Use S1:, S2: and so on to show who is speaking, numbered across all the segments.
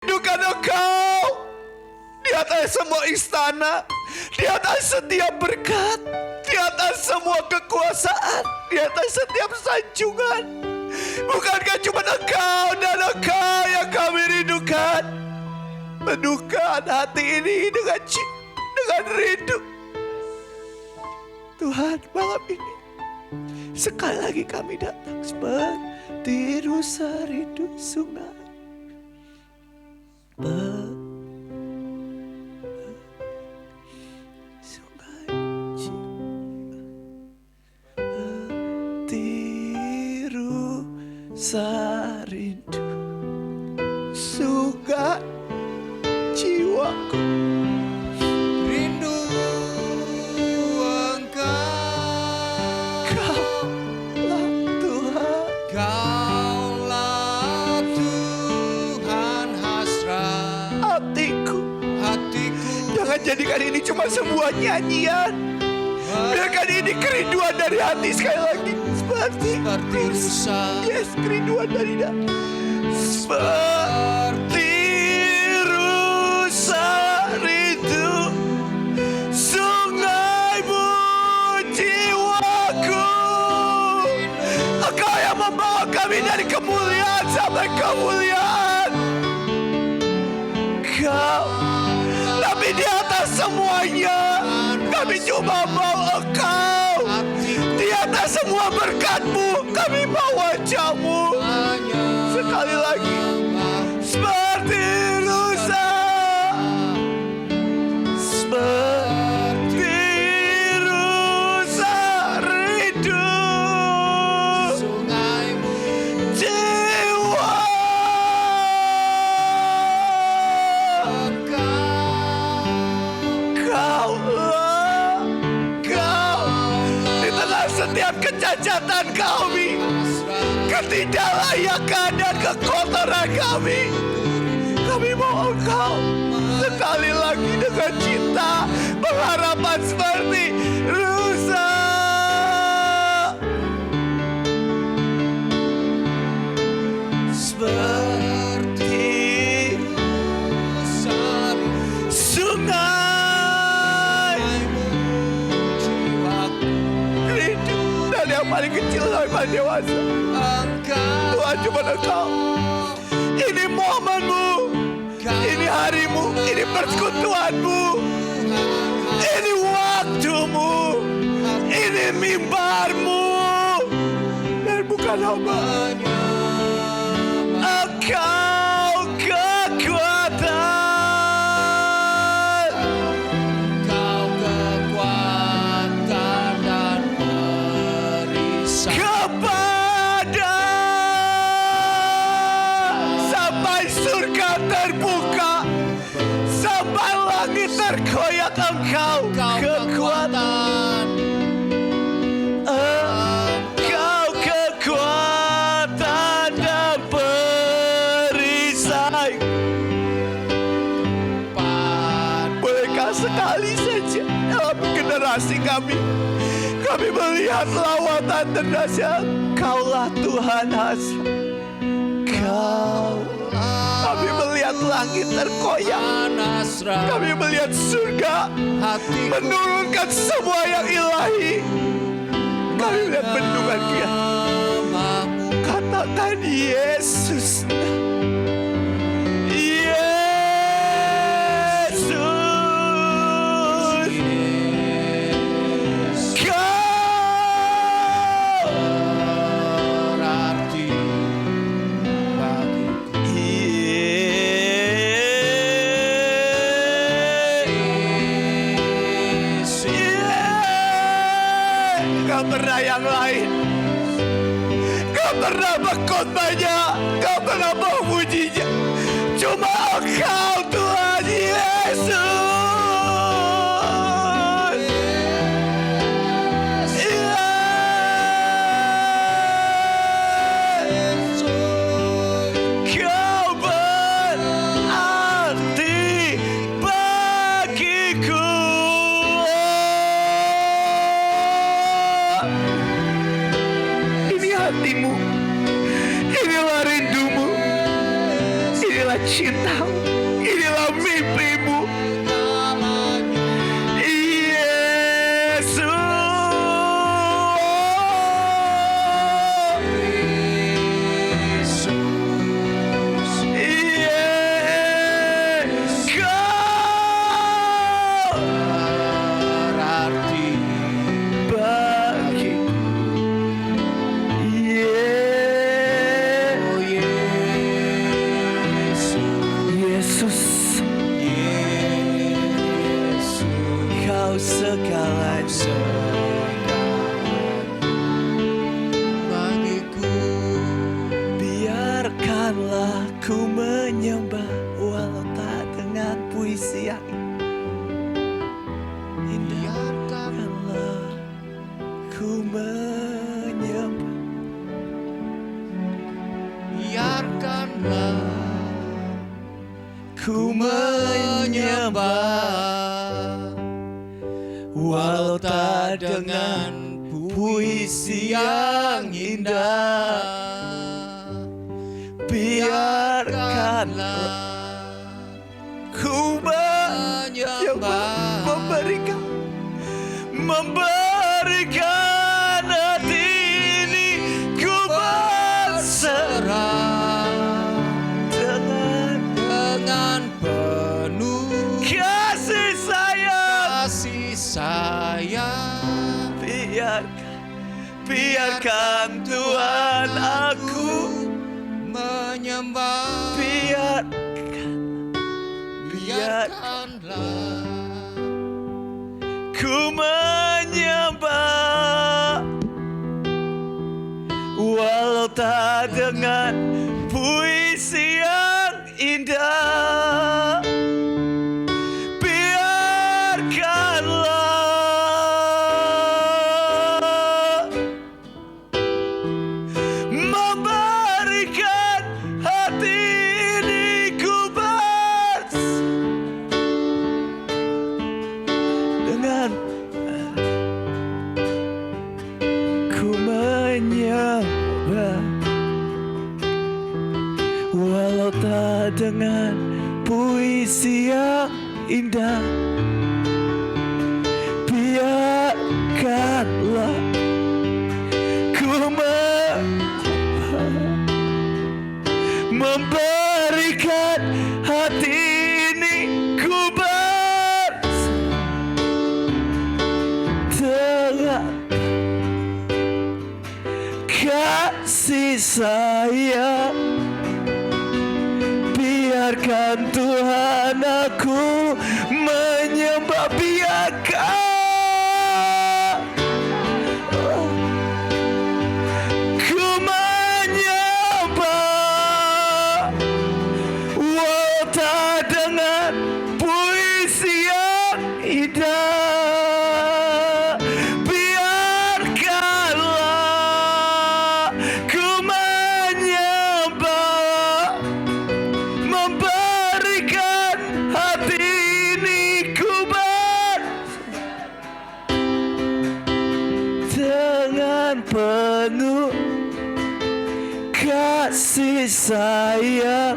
S1: Rindukan Engkau di atas semua istana, di atas setiap berkat, di atas semua kekuasaan, di atas setiap sanjungan. Bukankah cuma Engkau dan Engkau yang kami rindukan? Menukan hati ini dengan rindu. Tuhan, malam ini sekali lagi kami datang seperti rusa rindu sungai. Sungai tiru sarindu, sungai jiwaku
S2: rindu Engkau.
S1: Kaulah Tuhan,
S2: Kaulah Tuhan hasrat
S1: hatiku. Jangan jadikan ini cuma sebuah nyanyian. Biarkan ini kerinduan dari hati sekali lagi. Seperti
S2: rusa.
S1: Yes, kerinduan dari hati. Seperti rusa rindu sungaimu jiwaku. Engkau yang membawa kami dari kemuliaan sampai kemuliaan. Kau, tapi di atas semuanya kami cuma mau Engkau. Di atas semua berkat-Mu kami mau wajah-Mu. Sekali lagi, seperti rusa, seperti rusa rindu
S2: Sungaimu
S1: jiwa. Kau di tengah setiap kecacatan kami, ketidaklayakan dan kekotoran kami mau Engkau sekali lagi dengan cinta, pengharapan seperti rusa. Seperti sungai rindu, dan yang paling kecil sampai paling dewasa. Tuhan, cuma Engkau. Ini momen-Mu, ini hari-Mu, ini persekutuan-Mu, ini waktu-Mu, ini mimbar-Mu, dan bukan hamba. Engkau kekuatan,
S2: Kau kekuatan dan perisai.
S1: kepada sampai surga terbuka, sampai langit terkoyak. Engkau kekuatan, Engkau kekuatan dan perisai. Bolehkah sekali saja dalam generasi kami melihat lawatan terdahsyat, Kaulah Tuhan hasrat. Kami melihat langit terkoyak, kami melihat surga menurunkan semua yang ilahi. Kami melihat bendungan Dia. Katakan Yesus. Yesus. Kau
S2: Berarti bagiku.
S1: Gak pernah yang lain, gak pernah berkhotbahnya, gak pernah memujinya, cuma Engkau Tuhan Yesus. Kau berarti bagiku. Ini hatimu, inilah rindumu, inilah cintamu. dalam mimpimu. Biarkanlah ku menyembah walau tak dengan puisi yang indah. Biarkanlah ku menyembah. Biarkanlah ku menyembah walau tak dengan puisi yang indah. Biarkanlah ku menyembah, memberikan hati ini ku berserah dengan penuh kasih sayang. Biarkan Tuhan aku menyembah. Biarkanlah ku menyembah walau tak dengan puisi yang indah. Biarkanlah memberikan hati ini ku dengan ku menyembah walau tak dengan puisi yang indah. Biarkanlah ku memberikan hati ini ku dengan kasih sayang. Biarkan Tuhan aku menyembah. Biarkan ku menyembah walau tak dengan puisi yang indah. Biarkanlah ku menyembah, memberikan hati ini ku dengan penuh kasih sayang.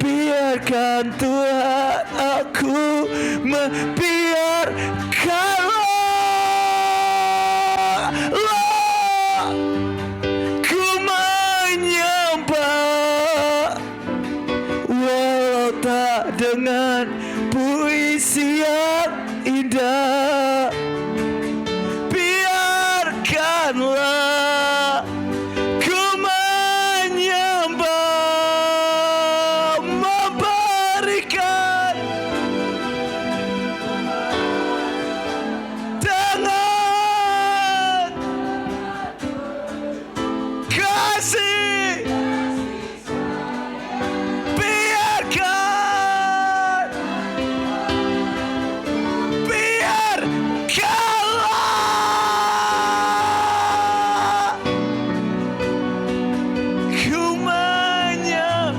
S1: Biarkan Tuhan aku biarkanlah ku menyembah walau tak dengan puisi yang indah. Biarkanlah ku menyembah, memberikan dengan kasih. Biarkanlah ku menyembah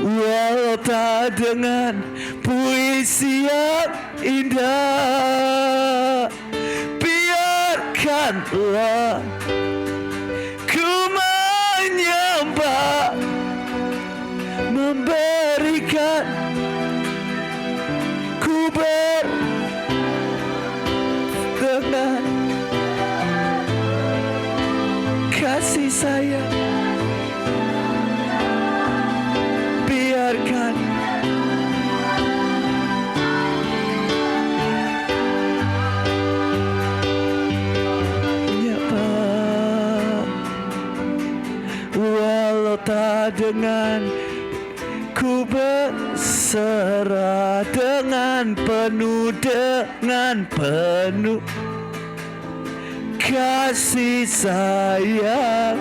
S1: walau tak dengan puisi yang indah. Biarkanlah ku menyembah memberikan, ku dengan kasih sayang. Biarkan walau tak dengan ku berserah dengan penuh kasih sayang.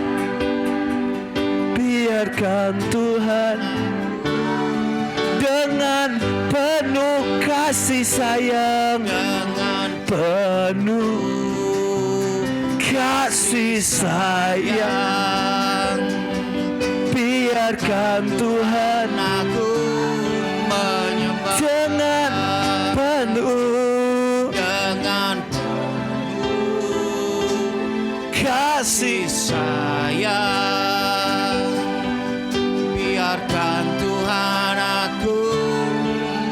S1: Biarkan Tuhan dengan penuh kasih sayang,
S2: dengan
S1: penuh kasih sayang. Biarkan Tuhan
S2: aku menyembah
S1: dengan penuh kasih
S2: sayang. Biarkan Tuhan aku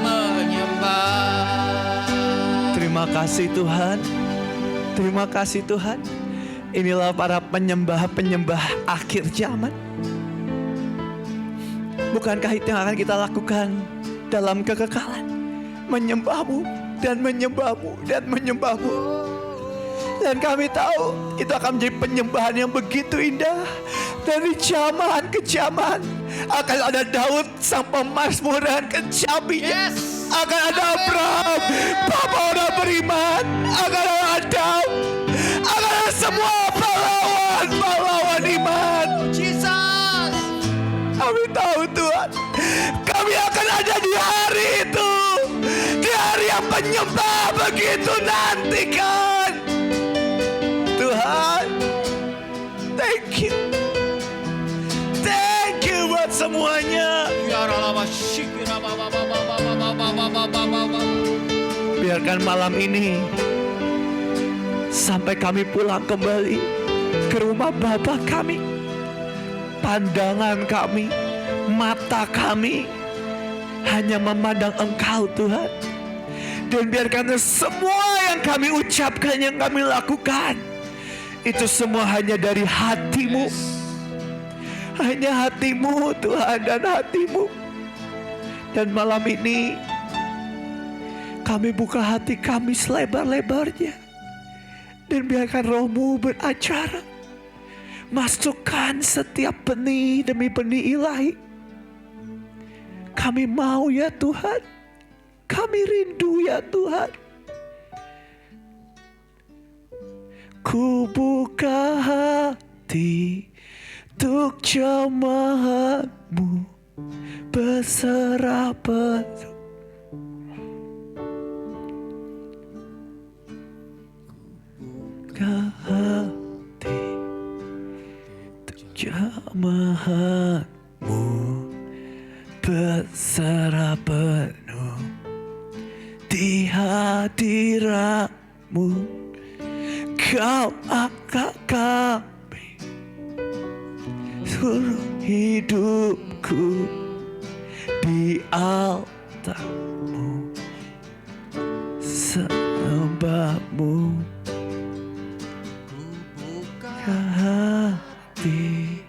S2: menyembah.
S1: Terima kasih Tuhan. Terima kasih Tuhan. Inilah para penyembah-penyembah akhir zaman. Bukankah itu yang akan kita lakukan dalam kekekalan? Menyembah-Mu dan menyembah-Mu dan menyembah-Mu. Dan kami tahu itu akan menjadi penyembahan yang begitu indah. Dari zaman ke zaman akan ada Daud sang pemazmur dan kecapinya. Akan ada Abraham, bapa orang beriman. Akan ada Adam. Akan ada semua pahlawan iman.
S2: Jesus.
S1: Kami tahu Tuhan, kami akan ada di hari itu, di hari yang penyembah begitu nantikan. Tuhan, thank you buat semuanya. Biarkan malam ini sampai kami pulang kembali ke rumah Bapa kami, pandangan kami, mata kami hanya memandang Engkau Tuhan. Dan biarkan semua yang kami ucapkan, yang kami lakukan, itu semua hanya dari hati-Mu. Hanya hati-Mu Tuhan, dan hati-Mu. Dan malam ini kami buka hati kami selebar-lebarnya. Dan biarkan Roh-Mu beracara. Masukkan setiap benih demi benih ilahi. Kami mau ya Tuhan. Kami rindu ya Tuhan. Ku buka hati untuk jemaat-Mu, berserah penuh. Buka hati untuk jemaat-Mu, berserah penuh di hadirat-Mu. Kau akan kami seluruh hidupku di altar-Mu, sembah-Mu. Buka hati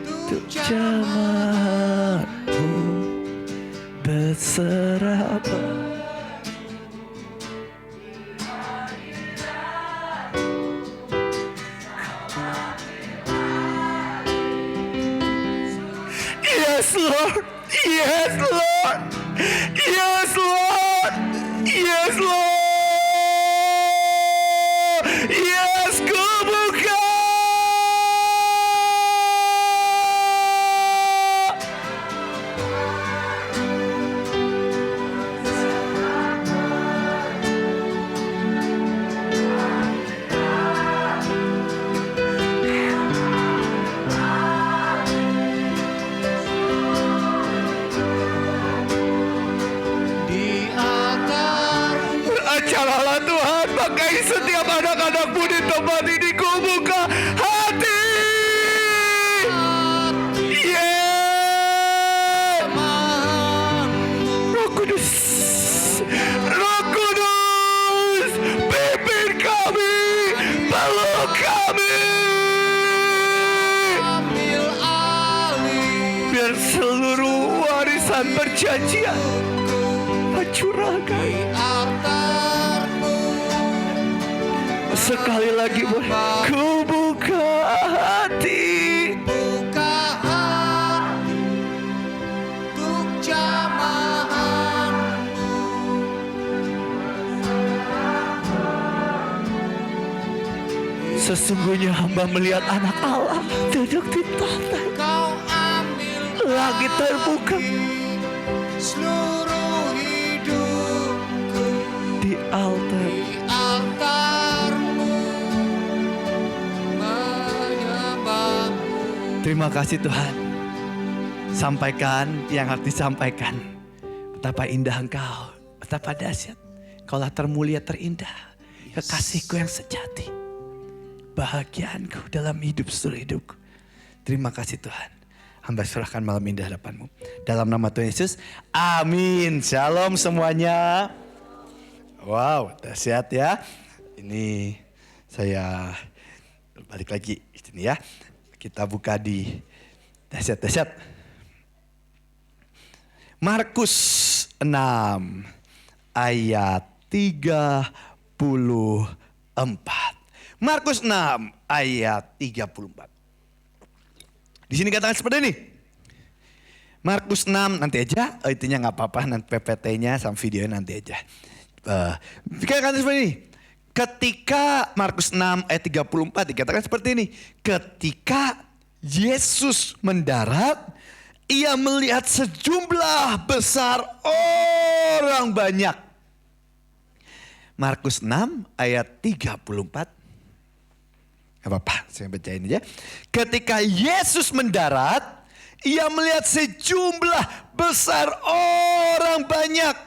S1: untuk jemaat-Mu, berserah penuh. Yes, Lord. Yes, Lord. Yes, Lord. Yes, Lord. Yes, ku buka. Beracaralah Tuhan, pakai setiap anak-anak-Mu di tempat ini. Ku buka hati. Yeah. Biar seluruh warisan perjanjian curahkan. Sekali lagi boleh. Ku buka hati.
S2: Buka hati untuk jamahanmu.
S1: Sesungguhnya hamba melihat anak Allah duduk di tahta.
S2: Kau ambil
S1: Langit terbuka.
S2: Seluruh hidupku
S1: Di altar.
S2: di altarmu menyembahmu.
S1: Terima kasih Tuhan. Sampaikan yang harus disampaikan. Betapa indah Engkau. Betapa dahsyat. Kaulah termulia terindah. Kekasihku yang sejati. Bahagiaanku dalam hidup seluruh hidupku. Terima kasih Tuhan. Hamba serahkan malam indah hadapan-Mu. Dalam nama Tuhan Yesus. Amin. Shalom semuanya. Wow, dahsyat ya. Ini saya balik lagi di sini ya. Kita buka di dahsyat. Markus 6 ayat 34. Markus 6 ayat 34. Di sini katakan seperti ini. Markus 6 nanti aja, itunya nggak apa-apa, nanti PPT-nya sama videonya nanti aja. Dikatakan seperti ini. Ketika Markus 6 ayat 34 dikatakan seperti ini. Ketika Yesus mendarat, ia melihat sejumlah besar orang banyak. Markus 6 ayat 34. Gak apa-apa, saya bacain aja. Ketika Yesus mendarat, ia melihat sejumlah besar orang banyak.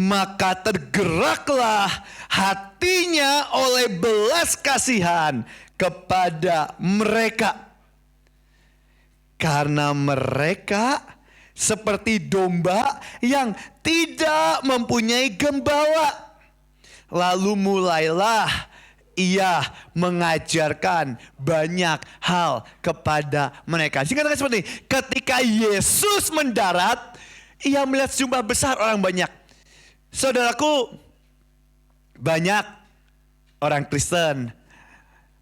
S1: Maka tergeraklah hatinya oleh belas kasihan kepada mereka. Karena mereka seperti domba yang tidak mempunyai gembala. Lalu mulailah ia mengajarkan banyak hal kepada mereka. Dikatakan seperti ini, ketika Yesus mendarat, ia melihat jumlah besar orang banyak. Saudaraku, banyak orang Kristen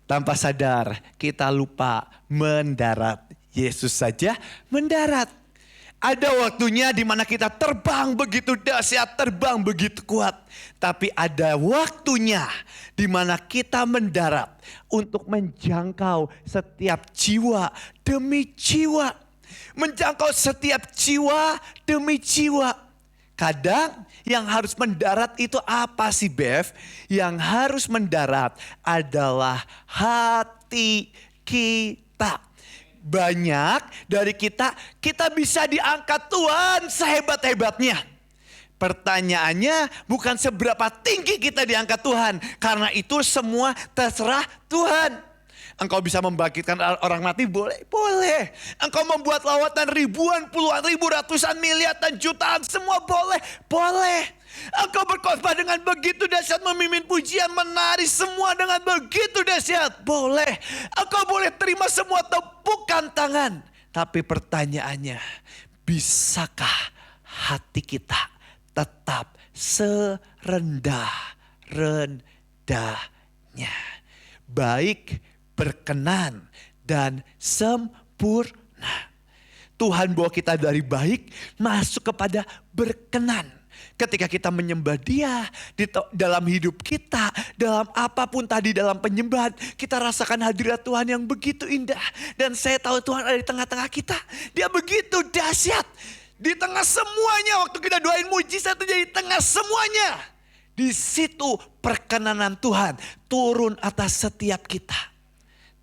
S1: tanpa sadar kita lupa mendarat. Yesus saja mendarat. Ada waktunya di mana kita terbang begitu dahsyat, terbang begitu kuat. Tapi ada waktunya di mana kita mendarat untuk menjangkau setiap jiwa demi jiwa. Menjangkau setiap jiwa demi jiwa. Kadang yang harus mendarat itu apa sih Bev? Yang harus mendarat adalah hati kita. Banyak dari kita bisa diangkat Tuhan sehebat-hebatnya. Pertanyaannya bukan seberapa tinggi kita diangkat Tuhan. Karena itu semua terserah Tuhan. Engkau bisa membangkitkan orang mati, boleh, boleh. Engkau membuat lawatan ribuan, puluhan ribu, ratusan miliar dan jutaan, semua boleh, boleh. Engkau berkhotbah dengan begitu dahsyat, memimpin pujian, menari semua dengan begitu dahsyat, boleh. Engkau boleh terima semua tepukan tangan. Tapi pertanyaannya, bisakah hati kita tetap serendah-rendahnya? Baik, berkenan, dan sempurna. Tuhan bawa kita dari baik masuk kepada berkenan. Ketika kita menyembah Dia dalam hidup kita, dalam apapun tadi dalam penyembahan, kita rasakan hadirat Tuhan yang begitu indah. Dan saya tahu Tuhan ada di tengah-tengah kita. Dia begitu dahsyat. Di tengah semuanya, waktu kita doain mujizat terjadi di tengah semuanya. Di situ perkenanan Tuhan turun atas setiap kita.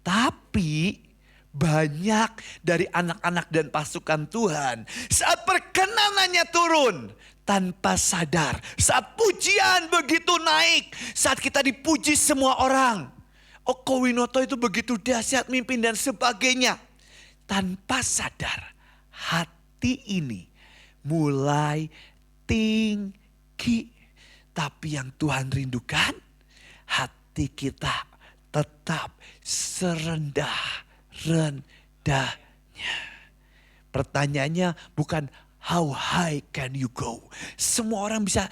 S1: Tapi banyak dari anak-anak dan pasukan Tuhan saat perkenanannya turun tanpa sadar. Saat pujian begitu naik, saat kita dipuji semua orang. Oko Winoto itu begitu dahsyat mimpin dan sebagainya. Tanpa sadar hati ini mulai tinggi. Tapi yang Tuhan rindukan hati kita tetap serendah-rendahnya. Pertanyaannya bukan how high can you go. Semua orang bisa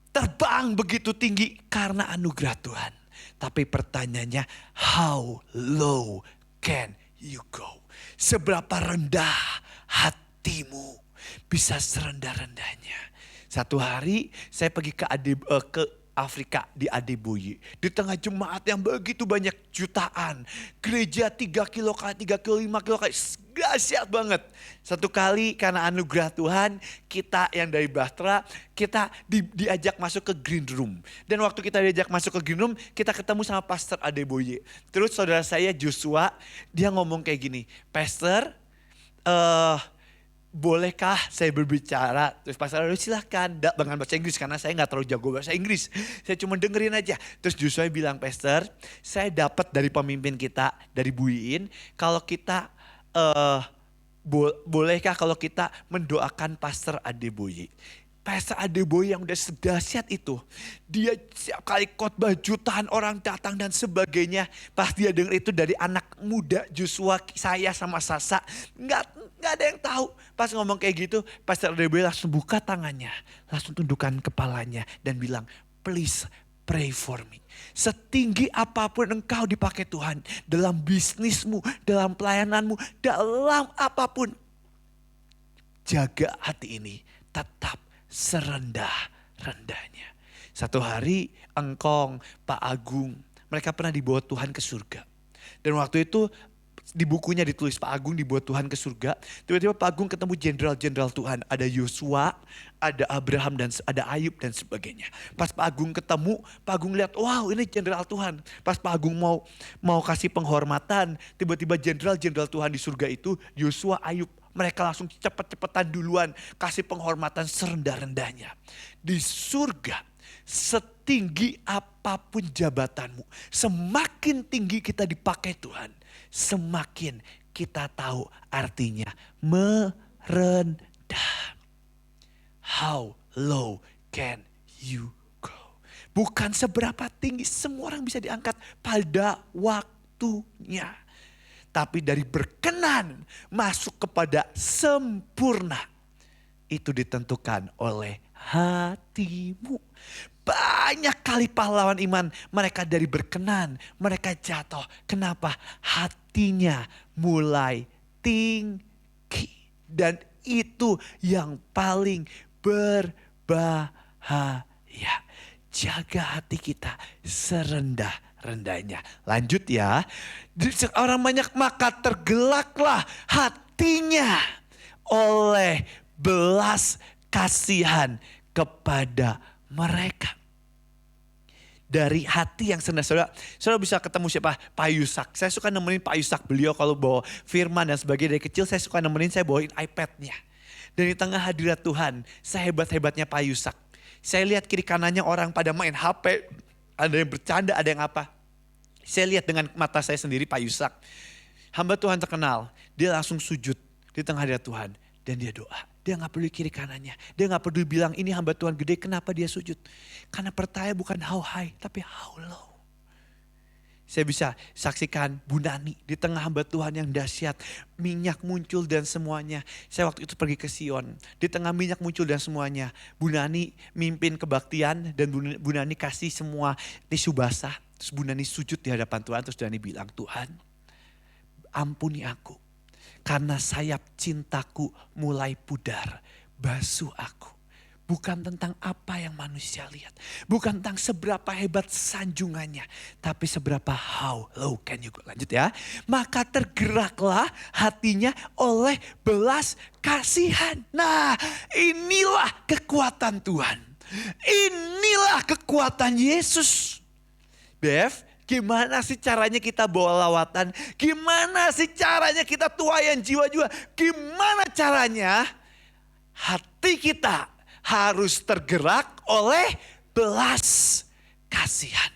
S1: terbang begitu tinggi karena anugerah Tuhan. Tapi pertanyaannya how low can you go. Seberapa rendah hatimu bisa serendah-rendahnya. Satu hari saya pergi ke Afrika di Adeboye. Di tengah jemaat yang begitu banyak jutaan. Gereja 3 kilo kali 3 kilo 5 kilo kali. Dahsyat banget. Satu kali karena anugerah Tuhan, kita yang dari Bahtera, kita diajak masuk ke green room. Dan waktu kita diajak masuk ke green room, kita ketemu sama Pastor Adeboye. Terus saudara saya Joshua, dia ngomong kayak gini, Pastor, bolehkah saya berbicara? Terus Pastor Adeboye silahkan, dengan bahasa Inggris karena saya gak terlalu jago bahasa Inggris. Saya cuma dengerin aja. Terus Joshua bilang, Pastor, saya dapat dari pemimpin kita, dari Bu Iin, kalau kita bolehkah kalau kita mendoakan Pastor Adeboye. Pastor Adeboye yang udah sedahsyat itu. Dia setiap kali khotbah jutaan orang datang dan sebagainya. Pas dia dengar itu dari anak muda Joshua, saya sama Sasa. Nggak ada yang tahu. Pas ngomong kayak gitu, Pastor Adeboye langsung buka tangannya. Langsung tundukkan kepalanya dan bilang, please pray for me. Setinggi apapun engkau dipakai Tuhan. Dalam bisnismu, dalam pelayananmu, dalam apapun. Jaga hati ini tetap serendah-rendahnya. Satu hari Engkong, Pak Agung, mereka pernah dibawa Tuhan ke surga. Dan waktu itu di bukunya ditulis Pak Agung dibawa Tuhan ke surga. Tiba-tiba Pak Agung ketemu jenderal-jenderal Tuhan. Ada Yosua, ada Abraham, dan ada Ayub dan sebagainya. Pas Pak Agung ketemu, Pak Agung lihat, wow ini jenderal Tuhan. Pas Pak Agung mau kasih penghormatan, tiba-tiba jenderal-jenderal Tuhan di surga itu, Yosua, Ayub, mereka langsung cepet-cepetan duluan kasih penghormatan serendah-rendahnya. Di surga, setinggi apapun jabatanmu, semakin tinggi kita dipakai Tuhan, semakin kita tahu artinya merendah. How low can you go? Bukan seberapa tinggi, semua orang bisa diangkat pada waktunya. Tapi dari berkenan masuk kepada sempurna, itu ditentukan oleh hatimu. Banyak kali pahlawan iman mereka dari berkenan, mereka jatuh. Kenapa? Hatinya mulai tinggi. Dan itu yang paling berbahaya. Jaga hati kita serendah-rendahnya. Lanjut ya. Orang banyak maka tergelaklah hatinya oleh belas kasihan kepada mereka. Dari hati yang senang, saudara bisa ketemu siapa? Pak Yusak. Saya suka nemenin Pak Yusak, beliau kalau bawa firman dan sebagainya. Dari kecil saya suka nemenin, saya bawain iPad-nya. Dan di tengah hadirat Tuhan, sehebat-hebatnya Pak Yusak. Saya lihat kiri kanannya orang pada main HP, ada yang bercanda, ada yang apa. Saya lihat dengan mata saya sendiri Pak Yusak. Hamba Tuhan terkenal, dia langsung sujud di tengah hadirat Tuhan. Dan dia doa, dia gak peduli kiri kanannya. Dia gak peduli bilang ini hamba Tuhan gede, kenapa dia sujud. Karena percaya bukan how high, tapi how low. Saya bisa saksikan Bu Nani di tengah hamba Tuhan yang dahsyat. Minyak muncul dan semuanya. Saya waktu itu pergi ke Sion. Di tengah minyak muncul dan semuanya. Bu Nani mimpin kebaktian dan Bu Nani kasih semua tisu basah. Terus Bu Nani sujud di hadapan Tuhan. Terus Bu Nani bilang, Tuhan ampuni aku. Karena sayap cintaku mulai pudar. Basuh aku. Bukan tentang apa yang manusia lihat. Bukan tentang seberapa hebat sanjungannya. Tapi seberapa how low can you go. Lanjut ya. Maka tergeraklah hatinya oleh belas kasihan. Nah, inilah kekuatan Tuhan. Inilah kekuatan Yesus. Bev, gimana sih caranya kita bawa lawatan? Gimana sih caranya kita tuayan jiwa-jiwa? Gimana caranya hati kita harus tergerak oleh belas kasihan.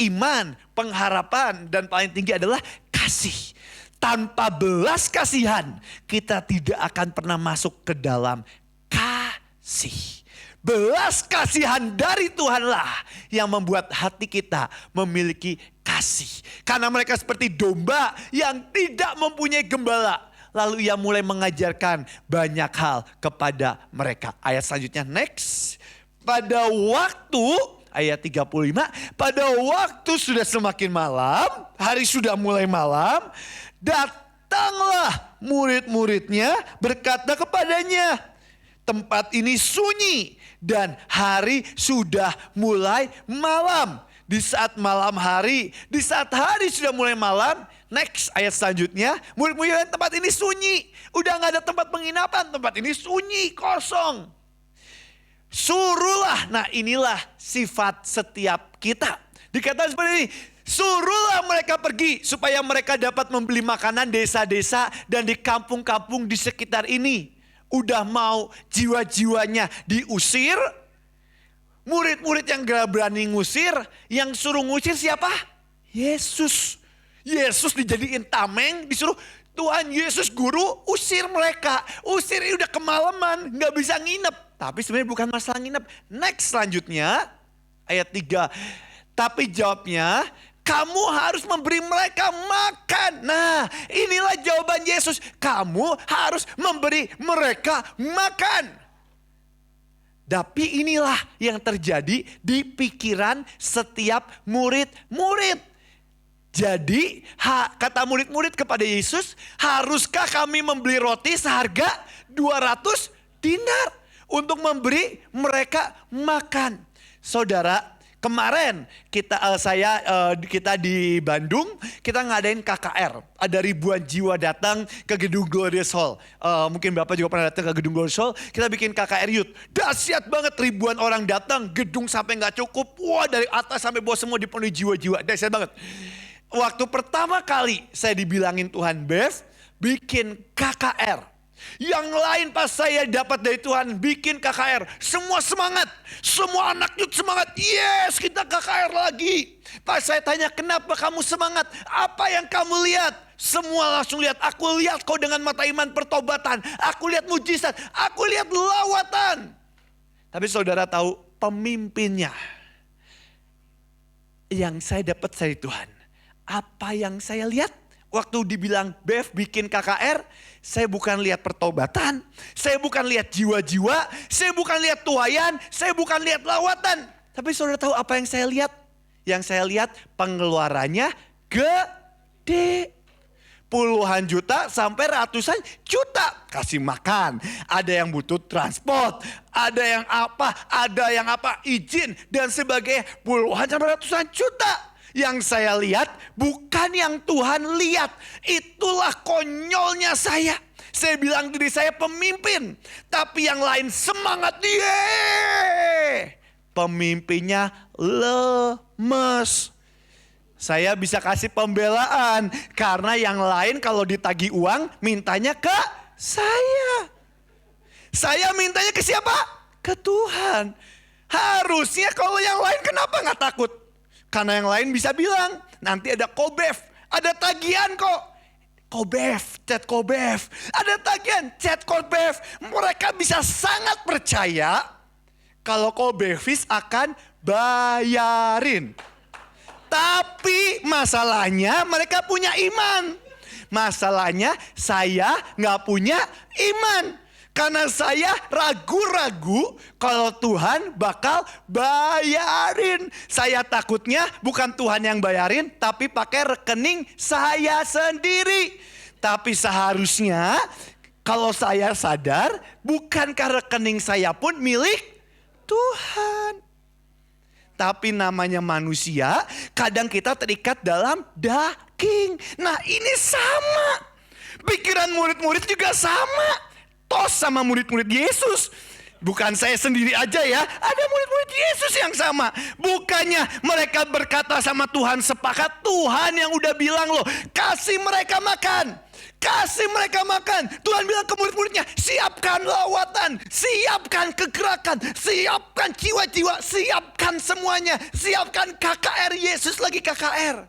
S1: Iman, pengharapan, dan paling tinggi adalah kasih. Tanpa belas kasihan, kita tidak akan pernah masuk ke dalam kasih. Belas kasihan dari Tuhanlah yang membuat hati kita memiliki kasih. Karena mereka seperti domba yang tidak mempunyai gembala. Lalu ia mulai mengajarkan banyak hal kepada mereka. Ayat selanjutnya next. Pada waktu, ayat 35. Pada waktu sudah semakin malam, hari sudah mulai malam. Datanglah murid-muridnya berkata kepadanya, tempat ini sunyi dan hari sudah mulai malam. Di saat malam hari, di saat hari sudah mulai malam, next ayat selanjutnya, murid-murid tempat ini sunyi. Udah gak ada tempat penginapan, tempat ini sunyi, kosong. Suruhlah, nah inilah sifat setiap kita. Dikatakan seperti ini, suruhlah mereka pergi supaya mereka dapat membeli makanan desa-desa dan di kampung-kampung di sekitar ini. Udah mau jiwa-jiwanya diusir. Murid-murid yang gak berani ngusir, yang suruh ngusir siapa? Yesus. Yesus dijadiin tameng, disuruh Tuhan Yesus guru usir mereka. Usir ini udah kemalaman, gak bisa nginep. Tapi sebenarnya bukan masalah nginep. Next selanjutnya, ayat 3. Tapi jawabnya, kamu harus memberi mereka makan. Nah, inilah jawaban Yesus. Kamu harus memberi mereka makan. Tapi inilah yang terjadi di pikiran setiap murid-murid. Jadi kata murid-murid kepada Yesus, haruskah kami membeli roti seharga 200 dinar untuk memberi mereka makan? Saudara, kemarin kita di Bandung, kita ngadain KKR. Ada ribuan jiwa datang ke gedung Glorious Hall. Mungkin Bapak juga pernah datang ke gedung Glorious Hall. Kita bikin KKR Youth. Dahsyat banget, ribuan orang datang, gedung sampai gak cukup. Wah, dari atas sampai bawah semua dipenuhi jiwa-jiwa. Dahsyat banget. Waktu pertama kali saya dibilangin Tuhan, Bev, bikin KKR. Yang lain pas saya dapat dari Tuhan bikin KKR. Semua semangat. Semua anak youth semangat. Yes, kita KKR lagi. Pas saya tanya, kenapa kamu semangat? Apa yang kamu lihat? Semua langsung lihat. Aku lihat kau dengan mata iman pertobatan. Aku lihat mujizat. Aku lihat lawatan. Tapi saudara tahu pemimpinnya. Yang saya dapat dari Tuhan. Apa yang saya lihat? Waktu dibilang Bev bikin KKR, saya bukan lihat pertobatan, saya bukan lihat jiwa-jiwa, saya bukan lihat tuayan, saya bukan lihat lawatan. Tapi saudara tahu apa yang saya lihat? Yang saya lihat pengeluarannya gede. Puluhan juta sampai ratusan juta. Kasih makan, ada yang butuh transport, ada yang apa, izin dan sebagainya. Puluhan sampai ratusan juta. Yang saya lihat bukan yang Tuhan lihat. Itulah konyolnya saya. Saya bilang diri saya pemimpin. Tapi yang lain semangat dia. Pemimpinnya lemes. Saya bisa kasih pembelaan. Karena yang lain kalau ditagih uang mintanya ke saya. Saya mintanya ke siapa? Ke Tuhan. Harusnya kalau yang lain kenapa gak takut? Karena yang lain bisa bilang, nanti ada Kobev, ada tagihan kok. Kobev, chat Kobev, ada tagihan, chat Kobev. Mereka bisa sangat percaya kalau Kobevis akan bayarin. Tapi masalahnya mereka punya iman. Masalahnya saya gak punya iman. Karena saya ragu-ragu kalau Tuhan bakal bayarin. Saya takutnya bukan Tuhan yang bayarin, tapi pakai rekening saya sendiri. Tapi seharusnya kalau saya sadar, bukankah rekening saya pun milik Tuhan. Tapi namanya manusia, kadang kita terikat dalam daging. Nah ini sama. Pikiran murid-murid juga sama. Tos sama murid-murid Yesus. Bukan saya sendiri aja ya. Ada murid-murid Yesus yang sama. Bukannya mereka berkata sama Tuhan sepakat. Tuhan yang udah bilang loh. Kasih mereka makan. Kasih mereka makan. Tuhan bilang ke murid-muridnya. Siapkan lawatan. Siapkan kegerakan. Siapkan jiwa-jiwa. Siapkan semuanya. Siapkan KKR. Yesus lagi KKR.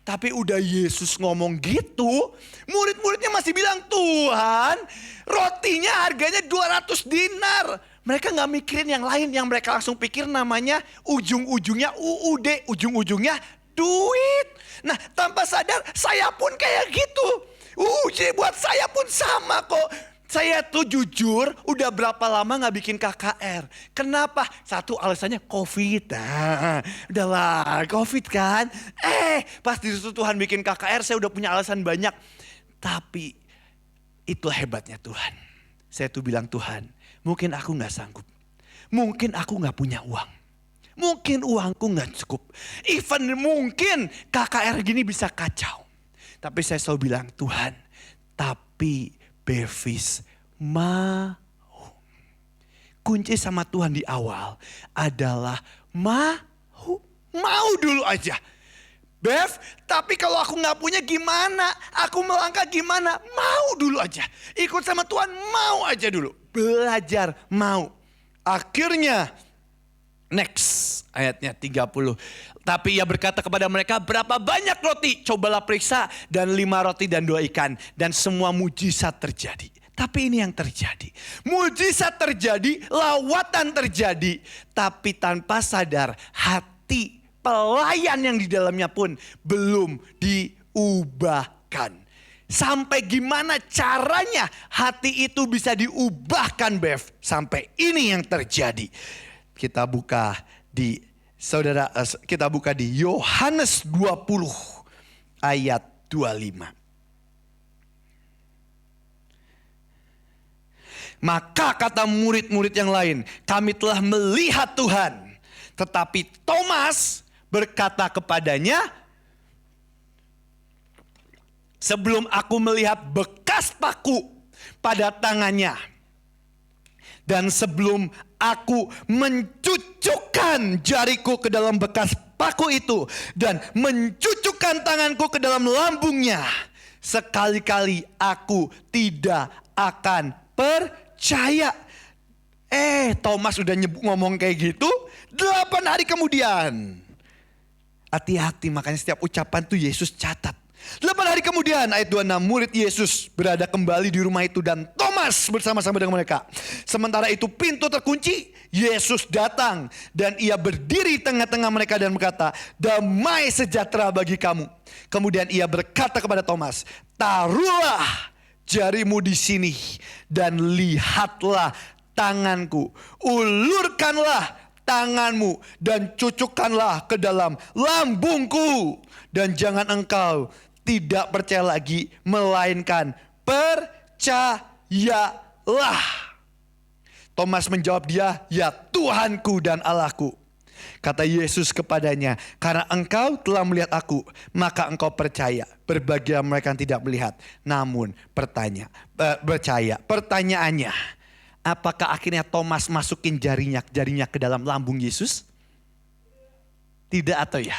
S1: Tapi udah Yesus ngomong gitu, murid-muridnya masih bilang, Tuhan rotinya harganya 200 dinar. Mereka gak mikirin yang lain, yang mereka langsung pikir namanya ujung-ujungnya UUD, ujung-ujungnya duit. Nah tanpa sadar saya pun kayak gitu. Buat saya pun sama kok. Saya tuh jujur udah berapa lama gak bikin KKR. Kenapa? Satu alasannya COVID. Nah, udahlah COVID kan. Pas disuruh Tuhan bikin KKR saya udah punya alasan banyak. Tapi itulah hebatnya Tuhan. Saya tuh bilang, Tuhan mungkin aku gak sanggup. Mungkin aku gak punya uang. Mungkin uangku gak cukup. Even mungkin KKR gini bisa kacau. Tapi saya selalu bilang, Tuhan tapi Bevis mau. Kunci sama Tuhan di awal adalah mau. Mau dulu aja. Bev, tapi kalau aku gak punya gimana? Aku melangkah gimana? Mau dulu aja. Ikut sama Tuhan mau aja dulu. Belajar mau. Akhirnya next ayatnya 30. Tapi ia berkata kepada mereka, berapa banyak roti? Cobalah periksa. Dan 5 roti dan 2 ikan. Dan semua mujizat terjadi. Tapi ini yang terjadi. Mujizat terjadi, lawatan terjadi. Tapi tanpa sadar hati pelayan yang di dalamnya pun belum diubahkan. Sampai gimana caranya hati itu bisa diubahkan, Bev? Sampai ini yang terjadi. Kita buka di Yohanes 20 ayat 25. Maka kata murid-murid yang lain, kami telah melihat Tuhan. Tetapi Thomas berkata kepadanya, sebelum aku melihat bekas paku pada tangannya, dan sebelum aku mencucukkan jariku ke dalam bekas paku itu, dan mencucukkan tanganku ke dalam lambungnya, sekali-kali aku tidak akan percaya. Thomas udah ngomong kayak gitu 8 hari kemudian. Hati-hati, makanya setiap ucapan tuh Yesus catat. 8 hari kemudian ayat 26, murid Yesus berada kembali di rumah itu dan Thomas bersama-sama dengan mereka. Sementara itu pintu terkunci, Yesus datang dan ia berdiri tengah-tengah mereka dan berkata, damai sejahtera bagi kamu. Kemudian ia berkata kepada Thomas, taruhlah jarimu di sini dan lihatlah tanganku. Ulurkanlah tanganmu dan cucukkanlah ke dalam lambungku. Dan jangan engkau tidak percaya lagi, melainkan percayalah. Thomas menjawab dia, ya Tuhanku dan Allahku. Kata Yesus kepadanya, karena engkau telah melihat aku, maka engkau percaya. Berbahagia mereka yang tidak melihat, namun percaya. Pertanyaannya, apakah akhirnya Thomas masukin jarinya ke dalam lambung Yesus? Tidak atau ya?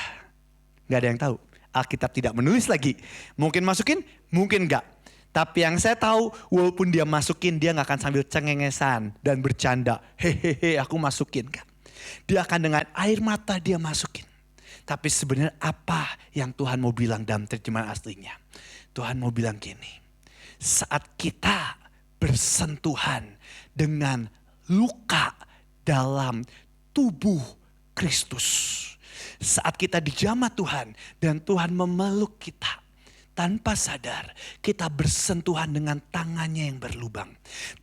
S1: Gak ada yang tahu. Alkitab tidak menulis lagi. Mungkin masukin, mungkin enggak. Tapi yang saya tahu, walaupun dia masukin, dia gak akan sambil cengengesan dan bercanda. Hehehe, aku masukin kan. Dia akan dengan air mata dia masukin. Tapi sebenarnya apa yang Tuhan mau bilang dalam terjemahan aslinya? Tuhan mau bilang gini. Saat kita bersentuhan dengan luka dalam tubuh Kristus. Saat kita dijamah Tuhan dan Tuhan memeluk kita, tanpa sadar kita bersentuhan dengan tangannya yang berlubang.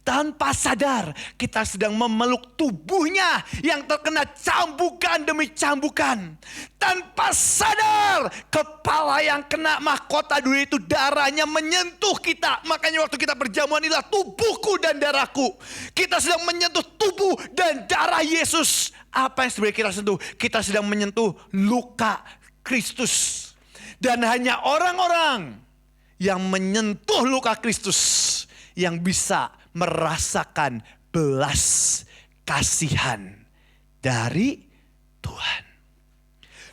S1: Tanpa sadar kita sedang memeluk tubuhnya yang terkena cambukan demi cambukan. Tanpa sadar kepala yang kena mahkota dulu itu darahnya menyentuh kita. Makanya waktu kita berjamuan, inilah tubuhku dan darahku. Kita sedang menyentuh tubuh dan darah Yesus. Apa yang sebenarnya kita sentuh? Kita sedang menyentuh luka Kristus. Dan hanya orang-orang yang menyentuh luka Kristus yang bisa merasakan belas kasihan dari Tuhan.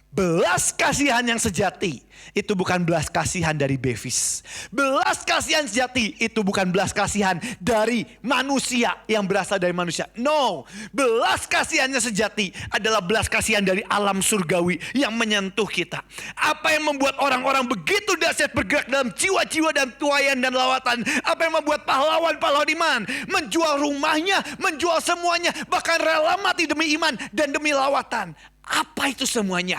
S1: Belas kasihan yang sejati itu bukan belas kasihan dari Bevis. Belas kasihan sejati itu bukan belas kasihan dari manusia yang berasal dari manusia. No, belas kasihannya sejati adalah belas kasihan dari alam surgawi yang menyentuh kita. Apa yang membuat orang-orang begitu dahsyat bergerak dalam jiwa-jiwa dan tuayan dan lawatan? Apa yang membuat pahlawan-pahlawan iman menjual rumahnya, menjual semuanya, bahkan rela mati demi iman dan demi lawatan? Apa itu semuanya?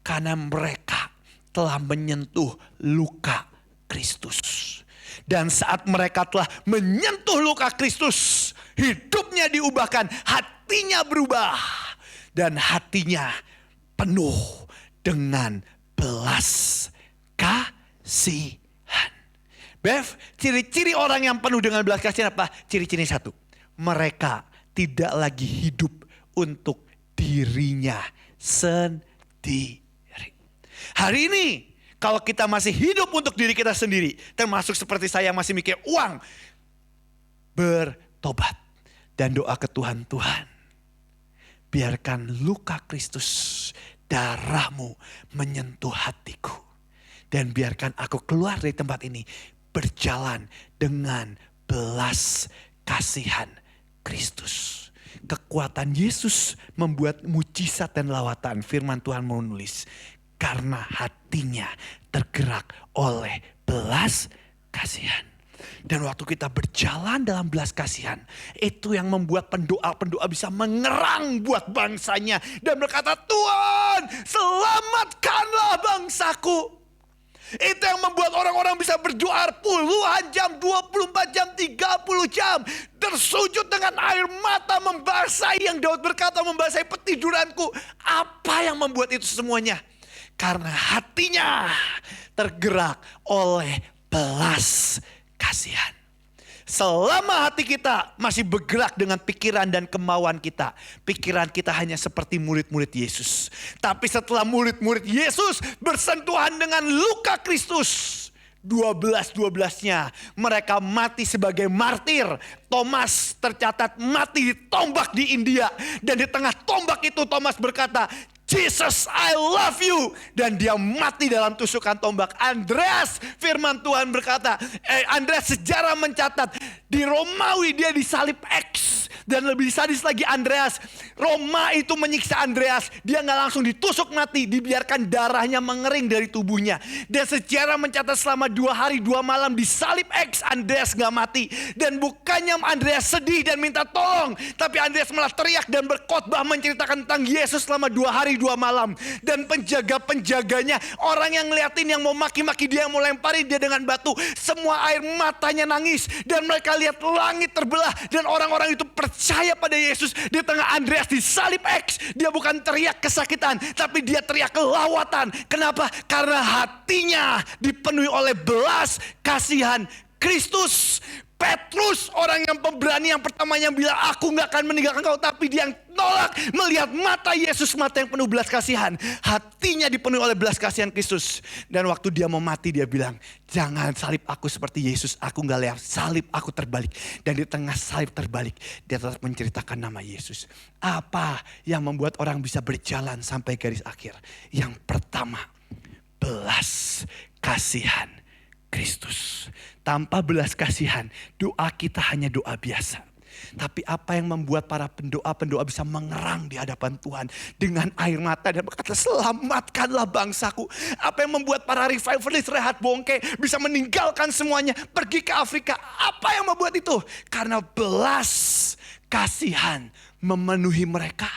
S1: Karena mereka telah menyentuh luka Kristus. Dan saat mereka telah menyentuh luka Kristus, hidupnya diubahkan, hatinya berubah. Dan hatinya penuh dengan belas kasihan. Bev, ciri-ciri orang yang penuh dengan belas kasihan apa? Ciri-ciri satu, mereka tidak lagi hidup untuk dirinya sendiri. Hari ini kalau kita masih hidup untuk diri kita sendiri, termasuk seperti saya yang masih mikir uang, bertobat dan doa ke Tuhan. Tuhan, biarkan luka Kristus, darahmu menyentuh hatiku. Dan biarkan aku keluar dari tempat ini berjalan dengan belas kasihan Kristus. Kekuatan Yesus membuat mujizat dan lawatan. Firman Tuhan menulis, karena hatinya tergerak oleh belas kasihan. Dan waktu kita berjalan dalam belas kasihan, itu yang membuat pendoa-pendoa bisa mengerang buat bangsanya. Dan berkata, Tuhan, selamatkanlah bangsaku. Itu yang membuat orang-orang bisa berdoa puluhan jam, 24 jam, 30 jam. Tersujud dengan air mata membasahi, yang Daud berkata membasahi petiduranku. Apa yang membuat itu semuanya? Karena hatinya tergerak oleh belas kasihan. Selama hati kita masih bergerak dengan pikiran dan kemauan kita, pikiran kita hanya seperti murid-murid Yesus. Tapi setelah murid-murid Yesus bersentuhan dengan luka Kristus, 12-12-nya mereka mati sebagai martir. Thomas tercatat mati ditombak di India. Dan di tengah tombak itu Thomas berkata, Jesus, I love you. Dan dia mati dalam tusukan tombak. Andreas, firman Tuhan berkata, Andreas sejarah mencatat, di Romawi dia disalib X. Dan lebih sadis lagi Andreas, Roma itu menyiksa Andreas. Dia gak langsung ditusuk mati, dibiarkan darahnya mengering dari tubuhnya. Dan sejarah mencatat selama 2 hari 2 malam disalib X, Andreas gak mati. Dan bukannya Andreas sedih dan minta tolong, tapi Andreas malah teriak dan berkhotbah menceritakan tentang Yesus selama 2 hari 2 malam. Dan penjaga-penjaganya, orang yang ngeliatin, yang mau maki-maki dia, yang mau lemparin dia dengan batu, semua air matanya nangis. Dan mereka lihat langit terbelah. Dan orang-orang itu percaya pada Yesus. Di tengah Andreas disalib X, dia bukan teriak kesakitan, tapi dia teriak kelawatan. Kenapa? Karena hatinya dipenuhi oleh belas kasihan Kristus. Petrus, orang yang pemberani yang pertamanya bilang, aku gak akan meninggalkan kau. Tapi dia yang nolak, melihat mata Yesus, mata yang penuh belas kasihan. Hatinya dipenuhi oleh belas kasihan Kristus. Dan waktu dia mau mati, dia bilang, jangan salib aku seperti Yesus. Aku gak lihat, salib aku terbalik. Dan di tengah salib terbalik, dia tetap menceritakan nama Yesus. Apa yang membuat orang bisa berjalan sampai garis akhir? Yang pertama, belas kasihan Kristus. Tanpa belas kasihan, doa kita hanya doa biasa. Tapi apa yang membuat para pendoa-pendoa bisa mengerang di hadapan Tuhan dengan air mata dan berkata, selamatkanlah bangsaku. Apa yang membuat para revivalist Rehat Bongke bisa meninggalkan semuanya, pergi ke Afrika. Apa yang membuat itu? Karena belas kasihan memenuhi mereka.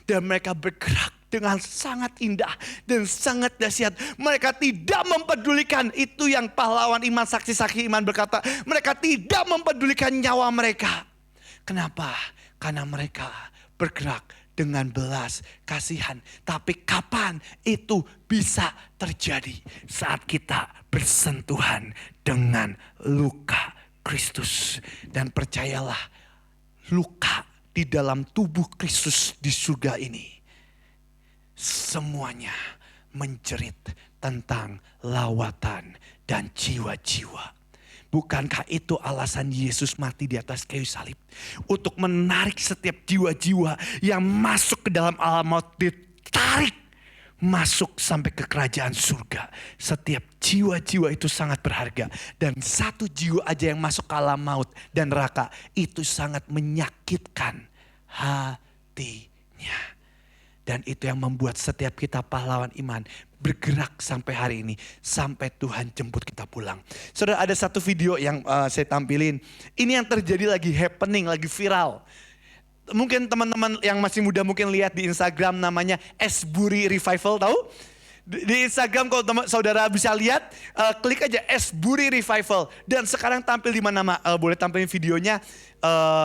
S1: Dan mereka bergerak dengan sangat indah dan sangat dahsyat. Mereka tidak mempedulikan, itu yang pahlawan iman, saksi-saksi iman berkata, mereka tidak mempedulikan nyawa mereka. Kenapa? Karena mereka bergerak dengan belas kasihan. Tapi kapan itu bisa terjadi? Saat kita bersentuhan dengan luka Kristus. Dan percayalah, luka di dalam tubuh Kristus di surga ini, semuanya menjerit tentang lawatan dan jiwa-jiwa. Bukankah itu alasan Yesus mati di atas kayu salib? Untuk menarik setiap jiwa-jiwa yang masuk ke dalam alam maut, ditarik masuk sampai ke kerajaan surga. Setiap jiwa-jiwa itu sangat berharga. Dan satu jiwa aja yang masuk ke alam maut dan neraka, itu sangat menyakitkan hatinya. Dan itu yang membuat setiap kita pahlawan iman bergerak sampai hari ini. Sampai Tuhan jemput kita pulang. Saudara, ada satu video yang saya tampilin. Ini yang terjadi lagi happening, lagi viral. Mungkin teman-teman yang masih muda mungkin lihat di Instagram, namanya Esbury Revival, tahu? Di Instagram kalau saudara bisa lihat, klik aja Esbury Revival. Dan sekarang tampil di mana, boleh tampilin videonya,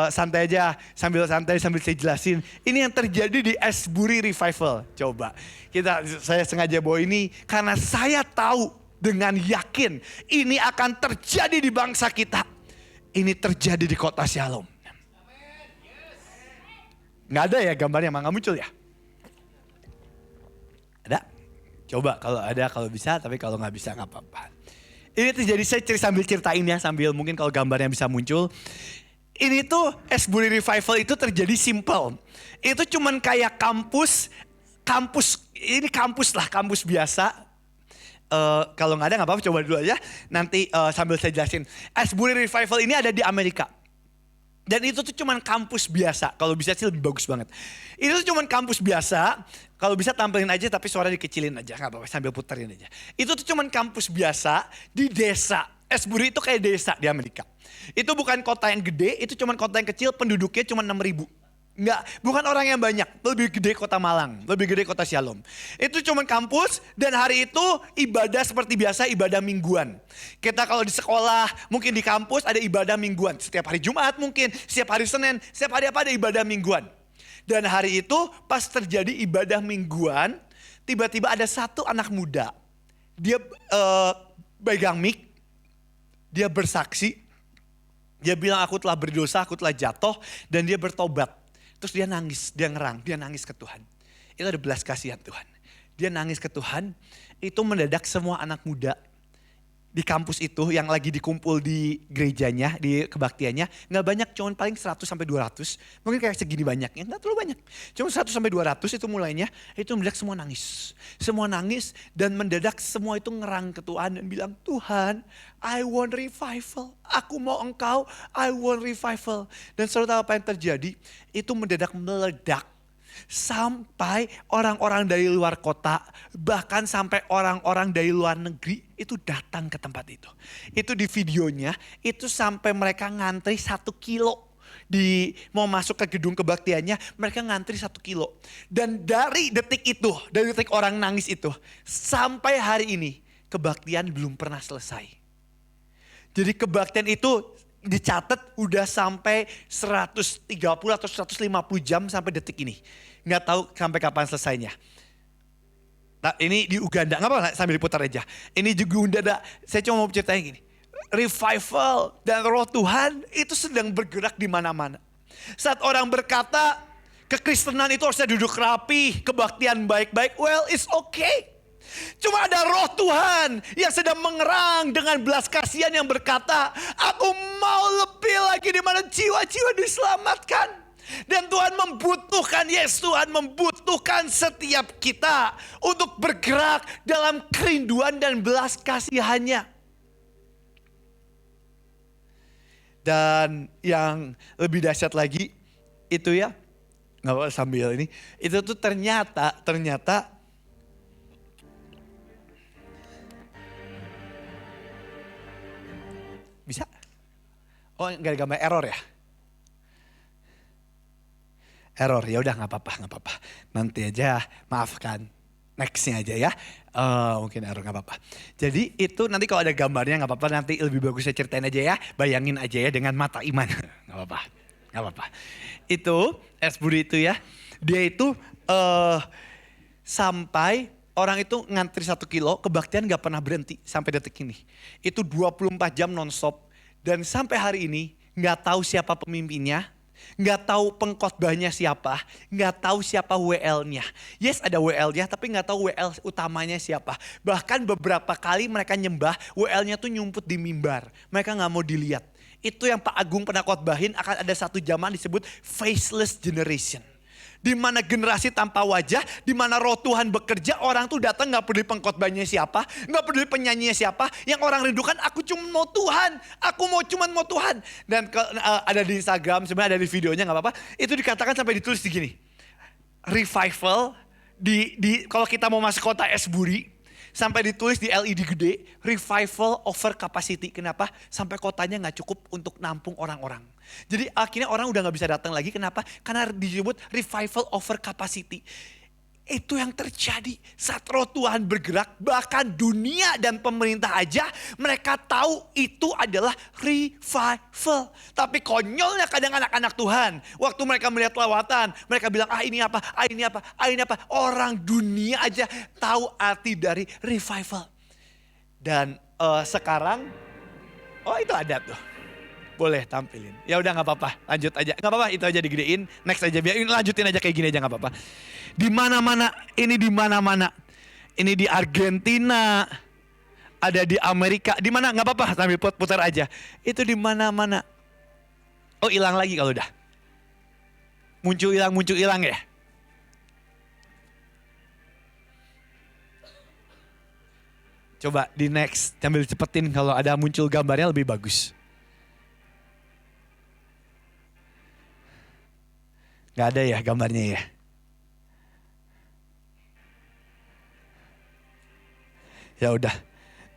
S1: santai aja, sambil saya jelasin. Ini yang terjadi di Esbury Revival. Coba, saya sengaja bawa ini karena saya tahu dengan yakin ini akan terjadi di bangsa kita. Ini terjadi di kota Shalom. Nggak ada ya gambarnya, emang nggak muncul ya? Ada? Coba kalau ada, kalau bisa, tapi kalau nggak bisa nggak apa-apa. Ini terjadi, saya sambil ceritain ya, sambil mungkin kalau gambarnya bisa muncul. Ini tuh Esbury Revival itu terjadi simple. Itu cuman kayak kampus biasa. Kalau nggak ada nggak apa-apa, coba dulu aja. Nanti sambil saya jelasin. Esbury Revival ini ada di Amerika. Dan itu tuh cuman kampus biasa. Kalau bisa sih lebih bagus banget. Itu tuh cuman kampus biasa. Kalau bisa tampilin aja tapi suara dikecilin aja. Gak apa-apa, sambil puterin aja. Itu tuh cuman kampus biasa di desa. Esbury itu kayak desa di Amerika. Itu bukan kota yang gede, itu cuman kota yang kecil, penduduknya cuma 6.000. Enggak, bukan orang yang banyak, lebih gede kota Malang, lebih gede kota Shalom. Itu cuma kampus dan hari itu ibadah seperti biasa, ibadah mingguan. Kita kalau di sekolah, mungkin di kampus ada ibadah mingguan. Setiap hari Jumat mungkin, setiap hari Senin, setiap hari apa ada ibadah mingguan. Dan hari itu pas terjadi ibadah mingguan, tiba-tiba ada satu anak muda. Dia pegang mic, dia bersaksi, dia bilang aku telah berdosa, aku telah jatuh, dan dia bertobat. Terus dia nangis, dia ngerang, dia nangis ke Tuhan. Itu ada belas kasihan Tuhan. Dia nangis ke Tuhan, itu mendadak semua anak muda di kampus itu yang lagi dikumpul di gerejanya, di kebaktiannya. Gak banyak, cuma paling 100 sampai 200. Mungkin kayak segini banyaknya, gak terlalu banyak. Cuma 100 sampai 200 itu mulainya, itu mendadak semua nangis. Semua nangis dan mendadak semua itu ngerang ke Tuhan dan bilang, Tuhan, I want revival. Aku mau Engkau, I want revival. Dan saudara tahu apa yang terjadi? Itu mendadak meledak. Sampai orang-orang dari luar kota, bahkan sampai orang-orang dari luar negeri itu datang ke tempat itu. Itu di videonya, itu sampai mereka ngantri 1 kilo. Mau masuk ke gedung kebaktiannya, mereka ngantri 1 kilo. Dan dari detik itu, dari detik orang nangis itu, sampai hari ini, kebaktian belum pernah selesai. Jadi kebaktian itu dicatat udah sampai 130 atau 150 jam sampai detik ini. Nggak tahu sampai kapan selesainya. Nah, ini di Uganda, nggak apa-apa sambil diputar aja. Ini di Uganda, saya cuma mau ceritain gini. Revival dan roh Tuhan itu sedang bergerak di mana-mana. Saat orang berkata kekristenan itu harusnya duduk rapi, kebaktian baik-baik, well it's okay. Cuma ada roh Tuhan yang sedang mengerang dengan belas kasihan yang berkata, aku mau lebih lagi di mana jiwa-jiwa diselamatkan. Dan Tuhan membutuhkan, yes Tuhan membutuhkan setiap kita untuk bergerak dalam kerinduan dan belas kasihannya. Dan yang lebih dahsyat lagi itu ya, nggak apa sambil ini, itu tuh ternyata bisa? Oh nggak ada gambar error ya? Error, ya udah nggak apa-apa. Nanti aja, maafkan. Nextnya aja ya, mungkin error nggak apa-apa. Jadi itu nanti kalau ada gambarnya nggak apa-apa, nanti lebih bagus saya ceritain aja ya. Bayangin aja ya dengan mata iman, nggak apa-apa. Itu Esbury itu ya, dia itu sampai orang itu ngantri 1 kilo, kebaktian nggak pernah berhenti sampai detik ini. Itu 24 jam nonstop dan sampai hari ini nggak tahu siapa pemimpinnya. Nggak tahu pengkhotbahnya siapa, nggak tahu siapa WL-nya. Yes ada WL-nya tapi nggak tahu WL utamanya siapa. Bahkan beberapa kali mereka nyembah, WL-nya tuh nyumput di mimbar. Mereka nggak mau dilihat. Itu yang Pak Agung pernah khotbahin, akan ada satu zaman disebut faceless generation. Di mana generasi tanpa wajah, di mana roh Tuhan bekerja, orang tuh datang gak peduli pengkhotbahnya siapa, gak peduli penyanyinya siapa, yang orang rindukan aku cuma mau Tuhan, cuma mau Tuhan. Dan ada di Instagram, sebenarnya ada di videonya gak apa-apa, itu dikatakan sampai ditulis di gini, revival, kalau kita mau masuk kota Esbury, sampai ditulis di LED gede, revival over capacity. Kenapa? Sampai kotanya gak cukup untuk nampung orang-orang. Jadi akhirnya orang udah gak bisa datang lagi. Kenapa? Karena disebut revival over capacity. Itu yang terjadi saat roh Tuhan bergerak. Bahkan dunia dan pemerintah aja mereka tahu itu adalah revival. Tapi konyolnya kadang anak-anak Tuhan. Waktu mereka melihat lawatan, mereka bilang ini apa, ini apa, ini apa. Orang dunia aja tahu arti dari revival. Dan sekarang, itu ada tuh. Boleh tampilin. Ya udah nggak apa-apa, lanjut aja. Nggak apa-apa, itu aja digedein. Next aja, biar lanjutin aja kayak gini aja nggak apa-apa. Di mana-mana, ini di mana-mana. Ini di Argentina, ada di Amerika, di mana nggak apa-apa, sambil putar aja. Itu di mana-mana. Oh hilang lagi kalau udah. Muncul hilang ya. Coba di next, sambil cepetin kalau ada muncul gambarnya lebih bagus. Gak ada ya gambarnya ya. Ya udah.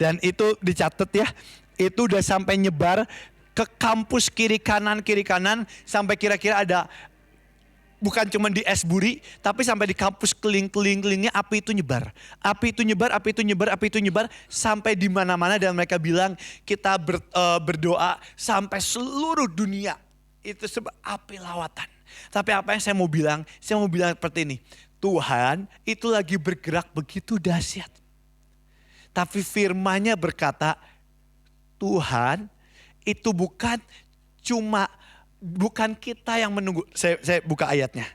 S1: Dan itu dicatat ya. Itu udah sampai nyebar ke kampus kiri kanan sampai kira-kira ada, bukan cuma di Esburi, tapi sampai di kampus kelilingnya api itu nyebar. Api itu nyebar sampai di mana-mana, dan mereka bilang kita berdoa sampai seluruh dunia. Itu sebab api lawatan. Tapi apa yang saya mau bilang seperti ini. Tuhan itu lagi bergerak begitu dahsyat. Tapi firman-Nya berkata, Tuhan itu bukan kita yang menunggu. Saya buka ayatnya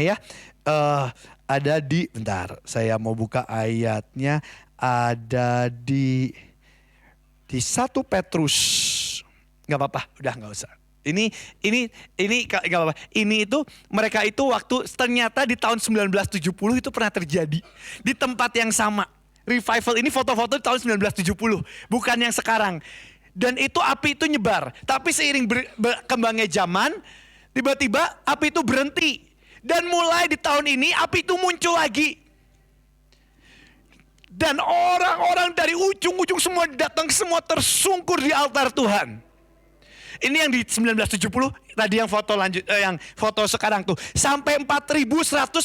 S1: ya. Ada di, bentar, saya mau buka ayatnya. Ada di 1 Petrus. Gak apa-apa, udah gak usah. Ini gak apa-apa. Ini itu mereka itu waktu ternyata di tahun 1970 itu pernah terjadi di tempat yang sama. Revival ini foto-foto di tahun 1970, bukan yang sekarang. Dan itu api itu nyebar. Tapi seiring berkembangnya zaman, tiba-tiba api itu berhenti. Dan mulai di tahun ini api itu muncul lagi. Dan orang-orang dari ujung-ujung semua datang, semua tersungkur di altar Tuhan. Ini yang di 1970, tadi yang foto yang foto sekarang tuh. Sampai 4.196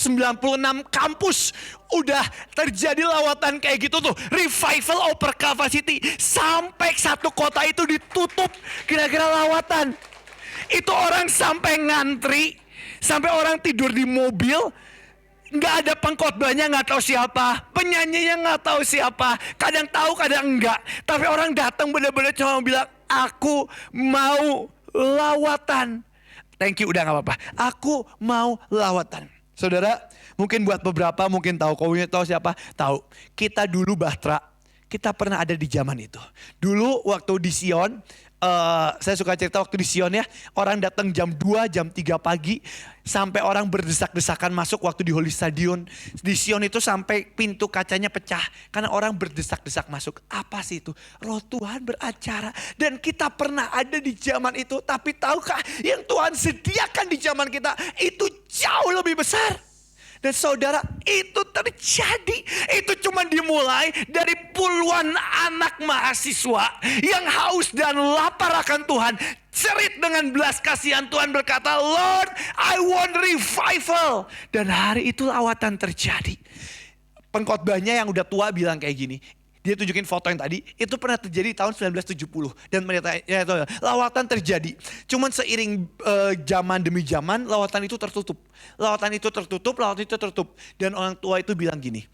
S1: kampus udah terjadi lawatan kayak gitu tuh. Revival over capacity. Sampai satu kota itu ditutup kira-kira lawatan. Itu orang sampai ngantri, sampai orang tidur di mobil. Nggak ada pengkhotbahnya, nggak tahu siapa. Penyanyinya nggak tahu siapa. Kadang tahu, kadang enggak. Tapi orang datang benar-benar cuma bilang, aku mau lawatan. Thank you, udah gak apa-apa. Aku mau lawatan. Saudara, mungkin buat beberapa mungkin tahu. Kau tahu siapa? Tahu. Kita dulu Bahtera, kita pernah ada di zaman itu. Dulu waktu di Sion, saya suka cerita waktu di Sion ya. Orang datang jam 2, jam 3 pagi. Sampai orang berdesak-desakan masuk waktu di Holy Stadion. Di Sion itu sampai pintu kacanya pecah. Karena orang berdesak-desak masuk. Apa sih itu? Roh Tuhan beracara. Dan kita pernah ada di zaman itu. Tapi tahukah yang Tuhan sediakan di zaman kita itu jauh lebih besar. Dan saudara, itu terjadi. Itu cuma dimulai dari puluhan anak mahasiswa yang haus dan lapar akan Tuhan. Cerit dengan belas kasihan, Tuhan berkata, Lord, I want revival. Dan hari itu lawatan terjadi. Pengkhotbahnya yang udah tua bilang kayak gini. Dia tunjukin foto yang tadi, itu pernah terjadi tahun 1970. Dan lawatan terjadi. Cuman seiring zaman demi zaman, lawatan itu tertutup. Dan orang tua itu bilang gini.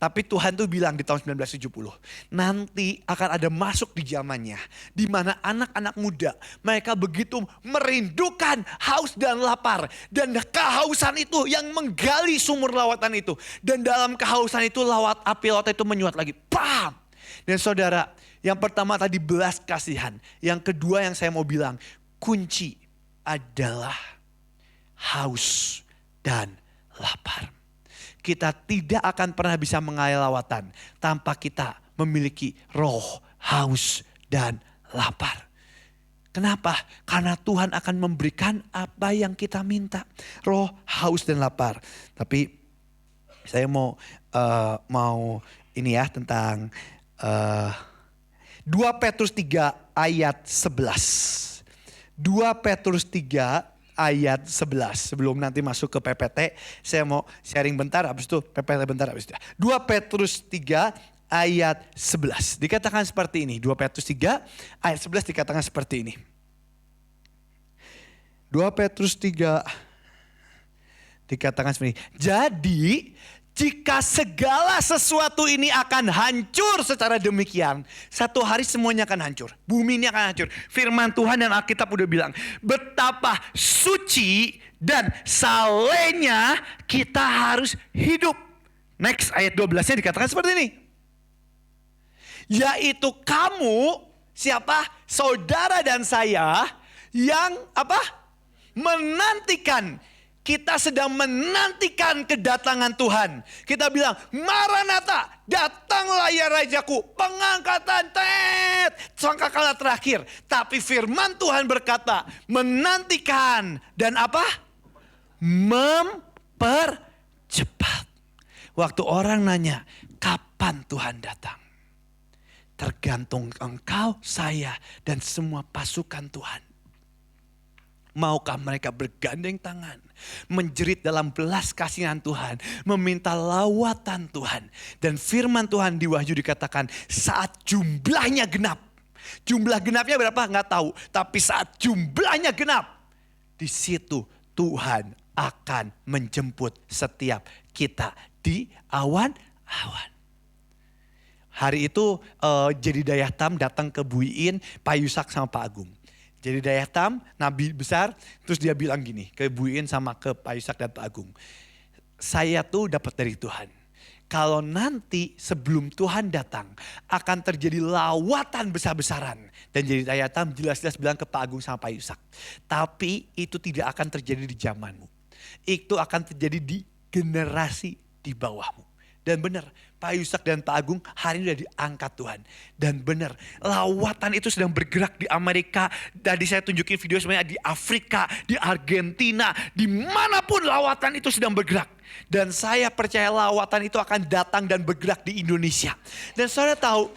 S1: Tapi Tuhan tuh bilang di tahun 1970, nanti akan ada masuk di zamannya, di mana anak-anak muda, mereka begitu merindukan haus dan lapar. Dan kehausan itu yang menggali sumur lawatan itu. Dan dalam kehausan itu api lawatan itu menyuat lagi. Bam! Dan saudara, yang pertama tadi belas kasihan. Yang kedua yang saya mau bilang, kunci adalah haus dan lapar. Kita tidak akan pernah bisa mengalami lawatan tanpa kita memiliki roh, haus, dan lapar. Kenapa? Karena Tuhan akan memberikan apa yang kita minta. Roh, haus, dan lapar. Tapi saya mau ini ya tentang 2 Petrus 3 ayat 11. 2 Petrus 3 ayat 11. Sebelum nanti masuk ke PPT, saya mau sharing bentar, habis itu PPT bentar, habis itu. 2 Petrus 3 ayat 11. Dikatakan seperti ini. 2 Petrus 3 ayat 11 dikatakan seperti ini. 2 Petrus 3 dikatakan seperti ini. Jadi jika segala sesuatu ini akan hancur secara demikian, satu hari semuanya akan hancur. Bumi ini akan hancur. Firman Tuhan dan Alkitab udah bilang, betapa suci dan salehnya kita harus hidup. Next ayat 12-nya dikatakan seperti ini. Yaitu kamu, siapa? Saudara dan saya yang apa? Menantikan. Kita sedang menantikan kedatangan Tuhan. Kita bilang, Maranatha, datanglah ya Rajaku. Pengangkatan, sangkakala terakhir. Tapi firman Tuhan berkata, menantikan dan apa? Mempercepat. Waktu orang nanya, kapan Tuhan datang? Tergantung engkau, saya, dan semua pasukan Tuhan. Maukah mereka bergandeng tangan, menjerit dalam belas kasihan Tuhan, meminta lawatan Tuhan. Dan firman Tuhan di Wahyu dikatakan saat jumlahnya genap. Jumlah genapnya berapa? Nggak tahu. Tapi saat jumlahnya genap, di situ Tuhan akan menjemput setiap kita di awan-awan. Hari itu Jedidayah Tam datang ke Bu Iin, Pak Yusak sama Pak Agung. Jedidayah Tam, nabi besar, terus dia bilang gini ke Bu Iin sama ke Pak Yusak dan Pak Agung. Saya tuh dapat dari Tuhan. Kalau nanti sebelum Tuhan datang akan terjadi lawatan besar-besaran. Dan Jedidayah Tam jelas-jelas bilang ke Pak Agung sama Pak Yusak. Tapi itu tidak akan terjadi di zamanmu. Itu akan terjadi di generasi di bawahmu. Dan benar, Pak Yusak dan Pak Agung hari ini sudah diangkat Tuhan. Dan benar, lawatan itu sedang bergerak di Amerika. Tadi saya tunjukin video sebenarnya di Afrika, di Argentina. Dimanapun lawatan itu sedang bergerak. Dan saya percaya lawatan itu akan datang dan bergerak di Indonesia. Dan saudara tahu,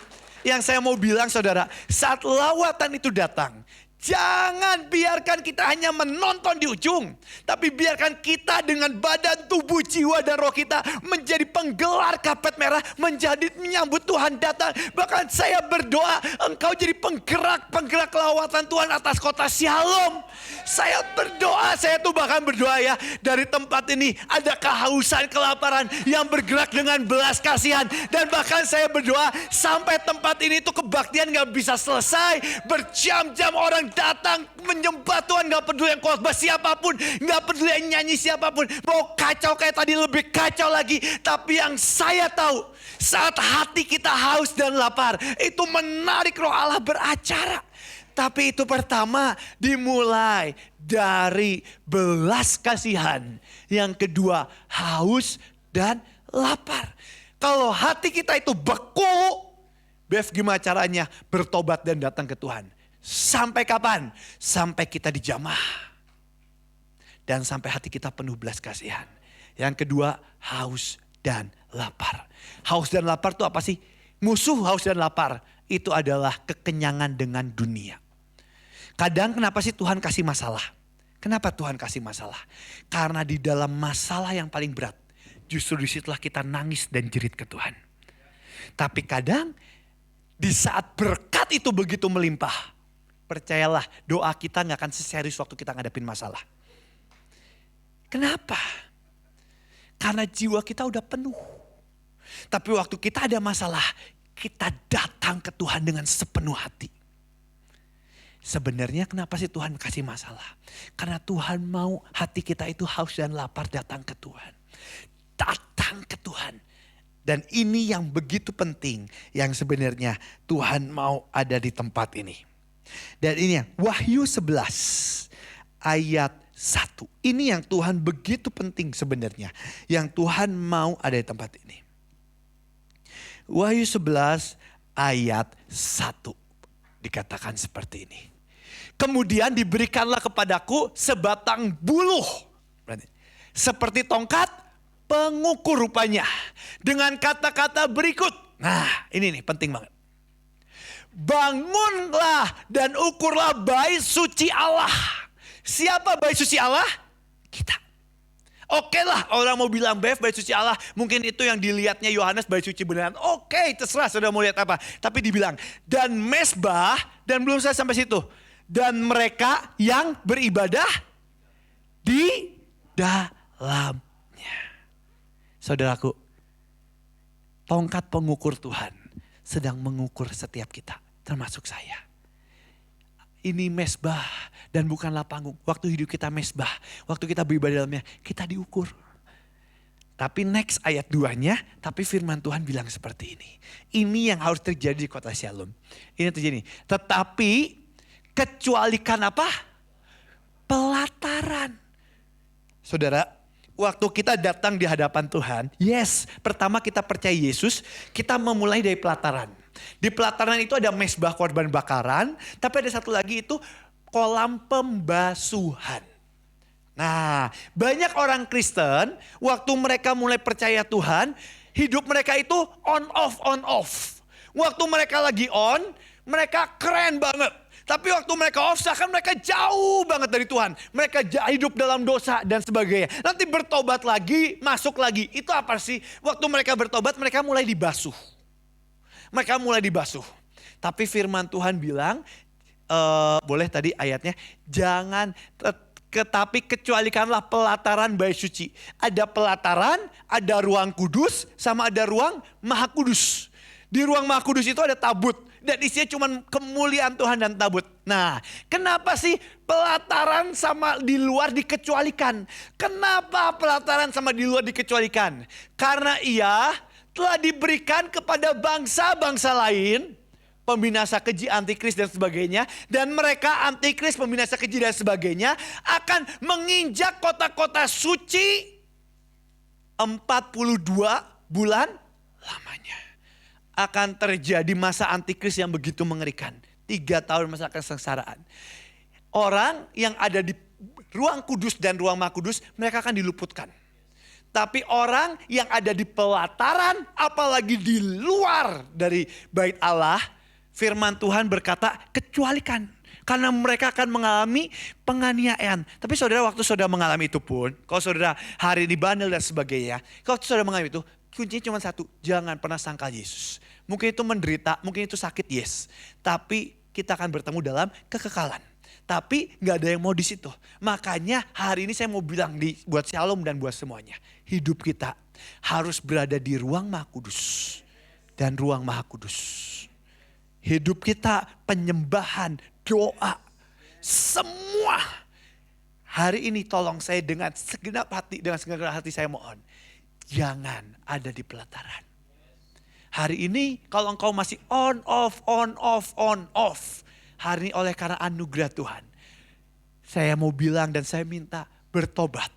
S1: yang saya mau bilang saudara, saat lawatan itu datang, jangan biarkan kita hanya menonton di ujung. Tapi biarkan kita dengan badan, tubuh, jiwa dan roh kita menjadi penggelar karpet merah. Menjadi menyambut Tuhan datang. Bahkan saya berdoa engkau jadi penggerak lawatan Tuhan atas kota Shalom. Saya berdoa, saya tuh bahkan berdoa ya. Dari tempat ini ada kehausan, kelaparan yang bergerak dengan belas kasihan. Dan bahkan saya berdoa sampai tempat ini tuh kebaktian gak bisa selesai. Berjam-jam orang datang menyembah Tuhan, gak peduli yang khotbah siapapun, gak peduli yang nyanyi siapapun, mau kacau kayak tadi lebih kacau lagi. Tapi yang saya tahu, saat hati kita haus dan lapar, itu menarik roh Allah beracara. Tapi itu pertama dimulai dari belas kasihan. Yang kedua haus dan lapar. Kalau hati kita itu beku, Bev gimana caranya bertobat dan datang ke Tuhan? Sampai kapan? Sampai kita dijamah. Dan sampai hati kita penuh belas kasihan. Yang kedua, haus dan lapar. Haus dan lapar itu apa sih? Musuh haus dan lapar itu adalah kekenyangan dengan dunia. Kadang kenapa sih Tuhan kasih masalah? Kenapa Tuhan kasih masalah? Karena di dalam masalah yang paling berat, justru disitulah kita nangis dan jerit ke Tuhan. Tapi kadang di saat berkat itu begitu melimpah, percayalah doa kita gak akan seserius waktu kita ngadepin masalah. Kenapa? Karena jiwa kita udah penuh. Tapi waktu kita ada masalah, kita datang ke Tuhan dengan sepenuh hati. Sebenarnya kenapa sih Tuhan kasih masalah? Karena Tuhan mau hati kita itu haus dan lapar datang ke Tuhan. Datang ke Tuhan. Dan ini yang begitu penting yang sebenarnya Tuhan mau ada di tempat ini. Dan ini yang Wahyu 11 ayat 1. Ini yang Tuhan begitu penting sebenarnya. Yang Tuhan mau ada di tempat ini. Wahyu 11 ayat 1. Dikatakan seperti ini. Kemudian diberikanlah kepadaku sebatang buluh. Seperti tongkat pengukur rupanya. Dengan kata-kata berikut. Nah ini nih penting banget. Bangunlah dan ukurlah bait suci Allah. Siapa bait suci Allah? Kita. Oke lah orang mau bilang Bev bait suci Allah. Mungkin itu yang dilihatnya Yohanes bait suci beneran. Oke, terserah saudara mau lihat apa. Tapi dibilang dan mesbah, dan belum saya sampai situ. Dan mereka yang beribadah di dalamnya. Saudaraku, tongkat pengukur Tuhan sedang mengukur setiap kita, termasuk saya. Ini mesbah dan bukanlah panggung. Waktu hidup kita mesbah, waktu kita beribadah dalamnya, kita diukur. Tapi next ayat 2-nya, tapi firman Tuhan bilang seperti ini. Ini yang harus terjadi di kota Shalom. Ini terjadi. Tetapi kecualikan apa? Pelataran. Saudara, waktu kita datang di hadapan Tuhan, yes, pertama kita percaya Yesus, kita memulai dari pelataran. Di pelataran itu ada mesbah korban bakaran, tapi ada satu lagi itu kolam pembasuhan. Nah, banyak orang Kristen waktu mereka mulai percaya Tuhan, hidup mereka itu on off. Waktu mereka lagi on, mereka keren banget. Tapi waktu mereka off, seakan mereka jauh banget dari Tuhan. Mereka hidup dalam dosa dan sebagainya. Nanti bertobat lagi, masuk lagi. Itu apa sih? Waktu mereka bertobat, mereka mulai dibasuh. Tapi firman Tuhan bilang, boleh tadi ayatnya, tetapi kecualikanlah pelataran bait suci. Ada pelataran, ada ruang kudus, sama ada ruang maha kudus. Di ruang maha kudus itu ada tabut. Dan isinya cuma kemuliaan Tuhan dan tabut. Nah, kenapa sih pelataran sama di luar dikecualikan? Kenapa pelataran sama di luar dikecualikan? Karena ia telah diberikan kepada bangsa-bangsa lain, pembinasa keji, antikris dan sebagainya. Dan mereka antikris, pembinasa keji dan sebagainya akan menginjak kota-kota suci 42 bulan lamanya. Akan terjadi masa antikris yang begitu mengerikan. 3 tahun masa kesengsaraan. Orang yang ada di ruang kudus dan ruang maha kudus, mereka akan diluputkan. Tapi orang yang ada di pelataran, apalagi di luar dari bait Allah, firman Tuhan berkata kecualikan. Karena mereka akan mengalami penganiayaan. Tapi saudara, waktu saudara mengalami itu pun, kalau saudara hari ini bandel dan sebagainya, kalau saudara mengalami itu, kuncinya cuma satu, jangan pernah sangkal Yesus. Mungkin itu menderita, mungkin itu sakit, yes. Tapi kita akan bertemu dalam kekekalan. Tapi gak ada yang mau di situ. Makanya hari ini saya mau bilang buat Shalom dan buat semuanya. Hidup kita harus berada di ruang maha kudus dan ruang maha kudus. Hidup kita penyembahan, doa, semua. Hari ini tolong saya dengan segenap hati saya mohon. Jangan ada di pelataran. Hari ini kalau engkau masih on off. Hari ini oleh karena anugerah Tuhan. Saya mau bilang dan saya minta bertobat.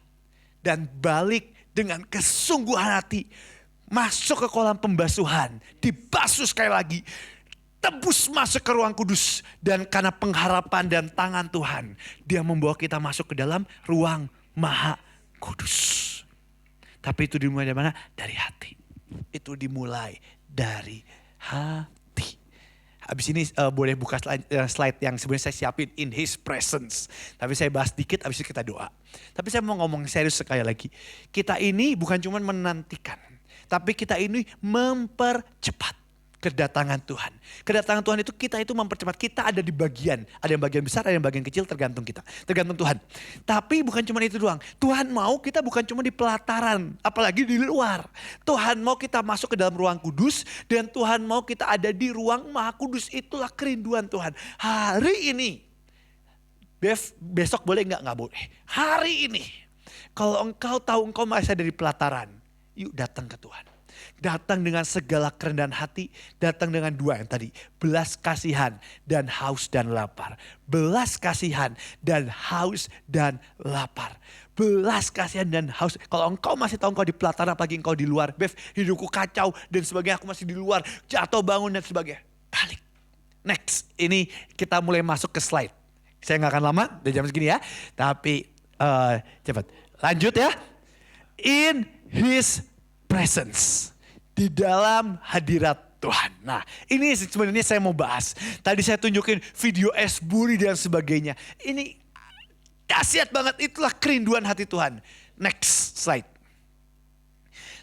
S1: Dan balik dengan kesungguhan hati. Masuk ke kolam pembasuhan. Dibasuh sekali lagi. Tebus masuk ke ruang kudus. Dan karena pengharapan dan tangan Tuhan. Dia membawa kita masuk ke dalam ruang maha kudus. Tapi itu dimulai dari mana? Dari hati. Itu dimulai dari hati. Habis ini boleh buka slide yang sebenarnya saya siapin in his presence. Tapi saya bahas dikit, habis itu kita doa. Tapi saya mau ngomong serius sekali lagi. Kita ini bukan cuma menantikan. Tapi kita ini mempercepat kedatangan Tuhan. Kedatangan Tuhan itu kita itu mempercepat. Kita ada di bagian. Ada yang bagian besar, ada yang bagian kecil, tergantung kita. Tergantung Tuhan. Tapi bukan cuma itu doang. Tuhan mau kita bukan cuma di pelataran. Apalagi di luar. Tuhan mau kita masuk ke dalam ruang kudus. Dan Tuhan mau kita ada di ruang maha kudus. Itulah kerinduan Tuhan. Hari ini. Besok boleh nggak? Nggak boleh. Hari ini. Kalau engkau tahu engkau masih ada di pelataran. Yuk datang ke Tuhan. Datang dengan segala kerendahan hati. Datang dengan 2 yang tadi. Belas kasihan dan haus dan lapar. Belas kasihan dan haus dan lapar. Belas kasihan dan haus. Kalau engkau masih tahu engkau di pelataran, apalagi engkau di luar. Bev, hidupku kacau dan sebagainya. Aku masih di luar. Jatuh bangun dan sebagainya. Balik. Next. Ini kita mulai masuk ke slide. Saya gak akan lama. Udah jam segini ya. Tapi cepat. Lanjut ya. In his presence. Di dalam hadirat Tuhan. Nah, ini sebenarnya saya mau bahas. Tadi saya tunjukin video Esburi dan sebagainya. Ini Dahsyat banget, itulah kerinduan hati Tuhan. Next slide.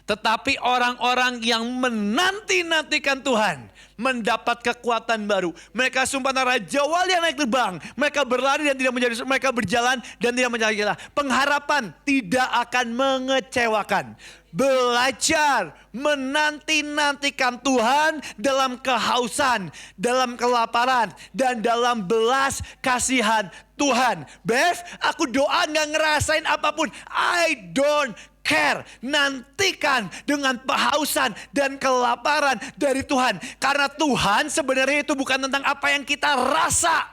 S1: Tetapi orang-orang yang menanti-nantikan Tuhan mendapat kekuatan baru. Mereka sumpah raja wali yang naik terbang. Mereka berlari dan tidak menjadi, mereka berjalan dan tidak menjadi gila. Pengharapan tidak akan mengecewakan. Belajar menanti-nantikan Tuhan dalam kehausan, dalam kelaparan, dan dalam belas kasihan Tuhan. Bev, aku doa gak ngerasain apapun. I don't care. Nantikan dengan kehausan dan kelaparan dari Tuhan. Karena Tuhan sebenarnya itu bukan tentang apa yang kita rasa.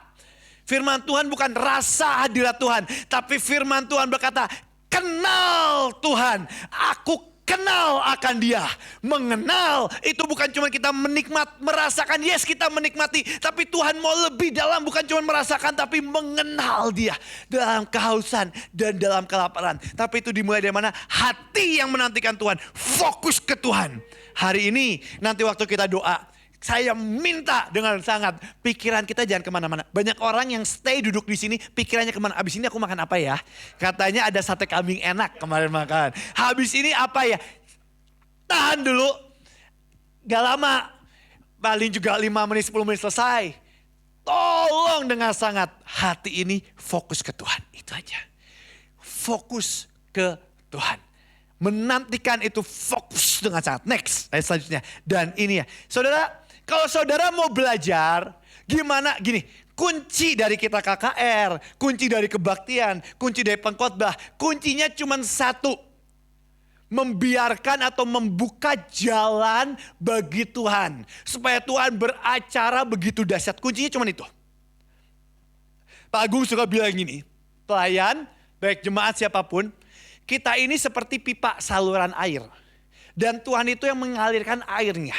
S1: Firman Tuhan bukan rasa hadirat Tuhan. Tapi firman Tuhan berkata, kenal Tuhan. Aku kenal akan dia. Mengenal itu bukan cuma kita merasakan. Yes, kita menikmati. Tapi Tuhan mau lebih dalam, bukan cuma merasakan tapi mengenal dia. Dalam kehausan dan dalam kelaparan. Tapi itu dimulai dari mana? Hati yang menantikan Tuhan. Fokus ke Tuhan. Hari ini nanti waktu kita doa, saya minta dengan sangat pikiran kita jangan kemana-mana. Banyak orang yang stay duduk di sini pikirannya kemana. Abis ini aku makan apa ya? Katanya ada sate kambing enak kemarin makan. Habis ini apa ya? Tahan dulu. Gak lama. Paling juga 5 menit 10 menit selesai. Tolong dengan sangat hati ini fokus ke Tuhan. Itu aja. Fokus ke Tuhan. Menantikan itu fokus dengan sangat. Next. Ayat selanjutnya. Dan ini ya. Saudara. Kalau saudara mau belajar, gimana? Gini, kunci dari kita KKR, kunci dari kebaktian, kunci dari pengkhotbah, kuncinya cuma satu. Membiarkan atau membuka jalan bagi Tuhan. Supaya Tuhan beracara begitu dahsyat. Kuncinya cuma itu. Pak Agung suka bilang gini, pelayan, baik jemaat siapapun, kita ini seperti pipa saluran air. Dan Tuhan itu yang mengalirkan airnya.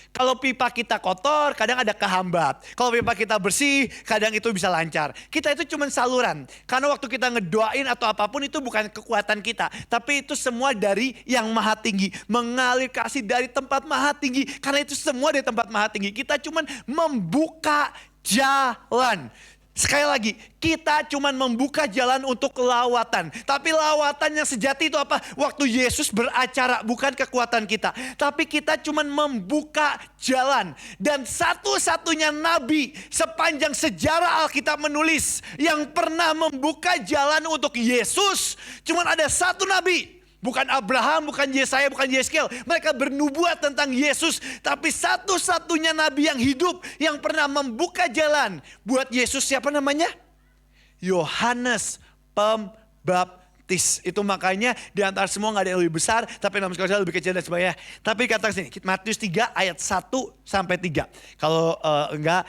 S1: Kalau pipa kita kotor, kadang ada kehambat. Kalau pipa kita bersih, kadang itu bisa lancar. Kita itu cuma saluran. Karena waktu kita ngedoain atau apapun itu bukan kekuatan kita. Tapi itu semua dari yang maha tinggi. Mengalir kasih dari tempat maha tinggi. Karena itu semua dari tempat maha tinggi. Kita cuma membuka jalan. Sekali lagi, kita cuma membuka jalan untuk lawatan. Tapi lawatan yang sejati itu apa? Waktu Yesus beracara, bukan kekuatan kita. Tapi kita cuma membuka jalan. Dan satu-satunya nabi sepanjang sejarah Alkitab menulis yang pernah membuka jalan untuk Yesus, cuma ada satu nabi. Bukan Abraham, bukan Yesaya, bukan Yeskel. Mereka bernubuat tentang Yesus. Tapi satu-satunya nabi yang hidup yang pernah membuka jalan buat Yesus, siapa namanya? Yohanes Pembaptis. Itu makanya di antara semua gak ada yang lebih besar, tapi nama sekolah lebih kecil dan sebagainya. Tapi kata sini, Matius 3 ayat 1 sampai 3. Kalau enggak,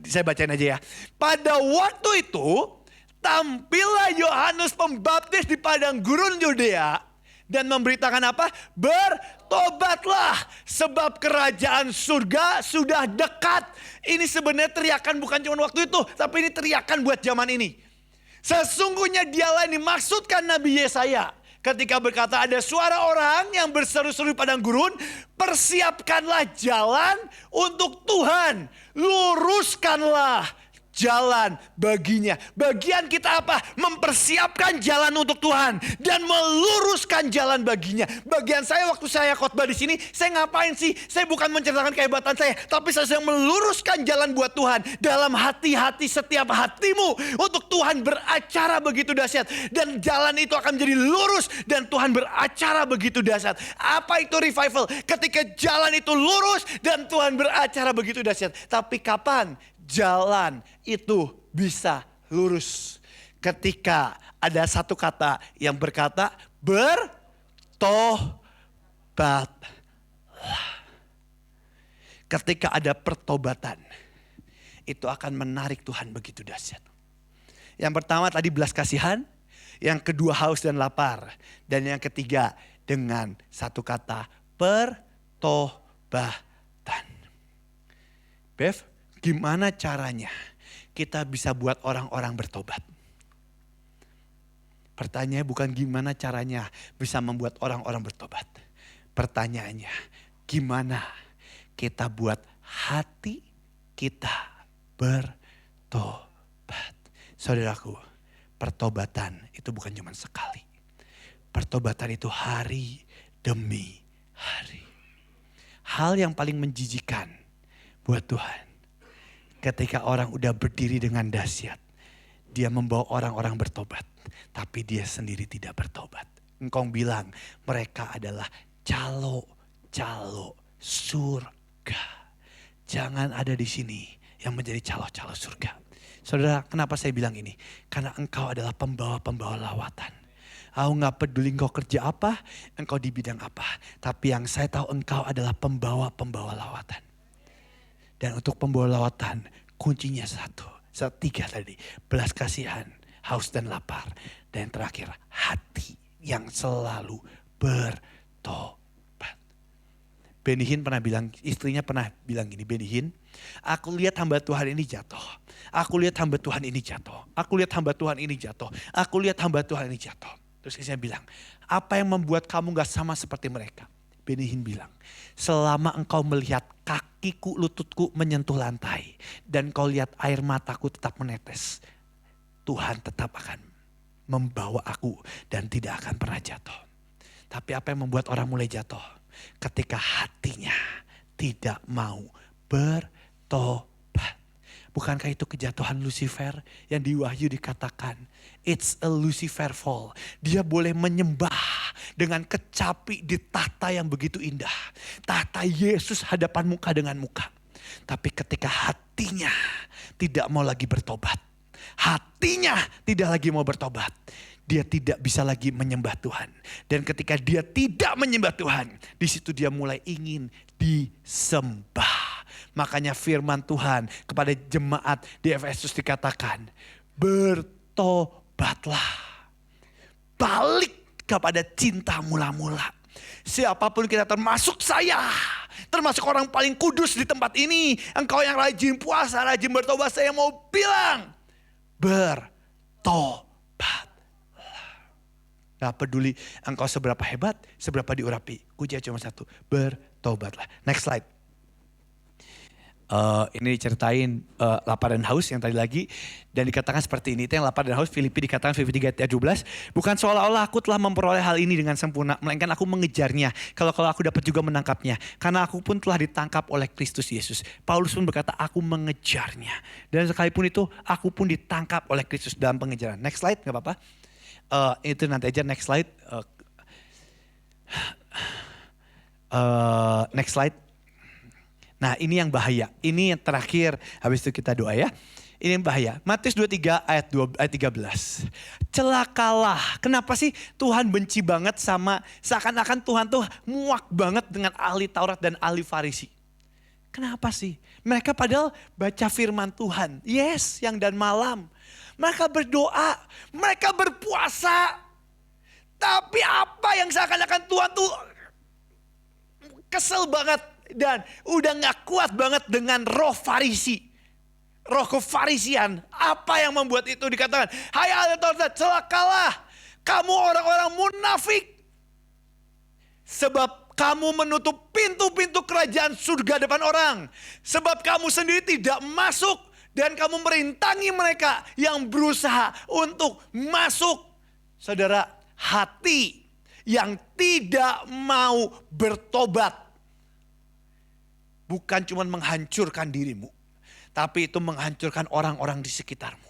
S1: saya bacain aja ya. Pada waktu itu, tampillah Yohanes Pembaptis di padang gurun Yudea. Dan memberitakan apa? Bertobatlah sebab kerajaan surga sudah dekat. Ini sebenarnya teriakan bukan cuma waktu itu. Tapi ini teriakan buat zaman ini. Sesungguhnya dialah yang dimaksudkan Nabi Yesaya. Ketika berkata ada suara orang yang berseru-seru di padang gurun. Persiapkanlah jalan untuk Tuhan. Luruskanlah jalan baginya. Bagian kita apa? Mempersiapkan jalan untuk Tuhan dan meluruskan jalan baginya. Bagian saya waktu saya khotbah di sini, saya ngapain sih? Saya bukan menceritakan kehebatan saya, tapi saya sedang meluruskan jalan buat Tuhan dalam hati-hati setiap hatimu untuk Tuhan beracara begitu dahsyat dan jalan itu akan menjadi lurus dan Tuhan beracara begitu dahsyat. Apa itu revival? Ketika jalan itu lurus dan Tuhan beracara begitu dahsyat. Tapi kapan jalan itu bisa lurus? Ketika ada satu kata yang berkata bertobatlah. Ketika ada pertobatan, itu akan menarik Tuhan begitu dahsyat. Yang pertama tadi belas kasihan, yang kedua haus dan lapar, dan yang ketiga dengan satu kata pertobatan. Bev, gimana caranya kita bisa buat orang-orang bertobat? Pertanyaannya bukan gimana caranya bisa membuat orang-orang bertobat. Pertanyaannya, gimana kita buat hati kita bertobat? Saudaraku, pertobatan itu bukan cuma sekali. Pertobatan itu hari demi hari. Hal yang paling menjijikan buat Tuhan, ketika orang udah berdiri dengan dahsyat, dia membawa orang-orang bertobat, tapi dia sendiri tidak bertobat. Engkau bilang mereka adalah calo-calo surga. Jangan ada di sini yang menjadi calo-calo surga. Saudara, kenapa saya bilang ini? Karena engkau adalah pembawa-pembawa lawatan. Aku gak peduli engkau kerja apa, engkau di bidang apa. Tapi yang saya tahu engkau adalah pembawa-pembawa lawatan. Dan untuk pembawa lawatan, kuncinya tiga tadi. Belas kasihan, haus dan lapar. Dan yang terakhir, hati yang selalu bertobat. Benny Hinn pernah bilang, istrinya pernah bilang gini, Benny Hinn, aku lihat hamba Tuhan ini jatuh. Aku lihat hamba Tuhan ini jatuh. Aku lihat hamba Tuhan ini jatuh. Aku lihat hamba Tuhan ini jatuh. Terus saya bilang, apa yang membuat kamu gak sama seperti mereka? Benny Hinn bilang, selama engkau melihat kakiku, lututku menyentuh lantai. Dan kau lihat air mataku tetap menetes. Tuhan tetap akan membawa aku dan tidak akan pernah jatuh. Tapi apa yang membuat orang mulai jatuh? Ketika hatinya tidak mau bertobat. Bukankah itu kejatuhan Lucifer yang di Wahyu dikatakan, it's a Lucifer fall. Dia boleh menyembah dengan kecapi di tahta yang begitu indah. Tahta Yesus hadapan muka dengan muka. Tapi ketika hatinya tidak mau lagi bertobat. Hatinya tidak lagi mau bertobat. Dia tidak bisa lagi menyembah Tuhan. Dan ketika dia tidak menyembah Tuhan, di situ dia mulai ingin disembah. Makanya firman Tuhan kepada jemaat di Efesus dikatakan, bertobatlah. Balik kepada cinta mula-mula. Siapapun kita, termasuk saya, termasuk orang paling kudus di tempat ini. Engkau yang rajin puasa, rajin bertobat, saya mau bilang, bertobat. Gak peduli engkau seberapa hebat, seberapa diurapi. Kunci cuma satu, bertobatlah. Next slide. Ini diceritain lapar dan haus yang tadi lagi. Dan dikatakan seperti ini, itu yang lapar dan haus, Filipi dikatakan Filipi 3 ayat 12. Bukan seolah-olah aku telah memperoleh hal ini dengan sempurna, melainkan aku mengejarnya. Kalau aku dapat juga menangkapnya. Karena aku pun telah ditangkap oleh Kristus Yesus. Paulus pun berkata aku mengejarnya. Dan sekalipun itu aku pun ditangkap oleh Kristus dalam pengejaran. Next slide, gak apa-apa. Itu nanti aja, next slide. Next slide. Nah ini yang bahaya, ini yang terakhir, habis itu kita doa ya. Ini yang bahaya, Matius 23 ayat 13. Celakalah, kenapa sih Tuhan benci banget sama, seakan-akan Tuhan tuh muak banget dengan ahli Taurat dan ahli Farisi. Kenapa sih? Mereka padahal baca firman Tuhan, yes, siang dan malam. Mereka berdoa, mereka berpuasa. Tapi apa yang seakan-akan Tuhan tuh kesel banget. Dan udah gak kuat banget dengan roh Farisi. Roh kefarisian. Apa yang membuat itu dikatakan, hai ahli Taurat, celakalah kamu orang-orang munafik. Sebab kamu menutup pintu-pintu kerajaan surga depan orang. Sebab kamu sendiri tidak masuk. Dan kamu merintangi mereka yang berusaha untuk masuk. Saudara, hati yang tidak mau bertobat bukan cuma menghancurkan dirimu, tapi itu menghancurkan orang-orang di sekitarmu.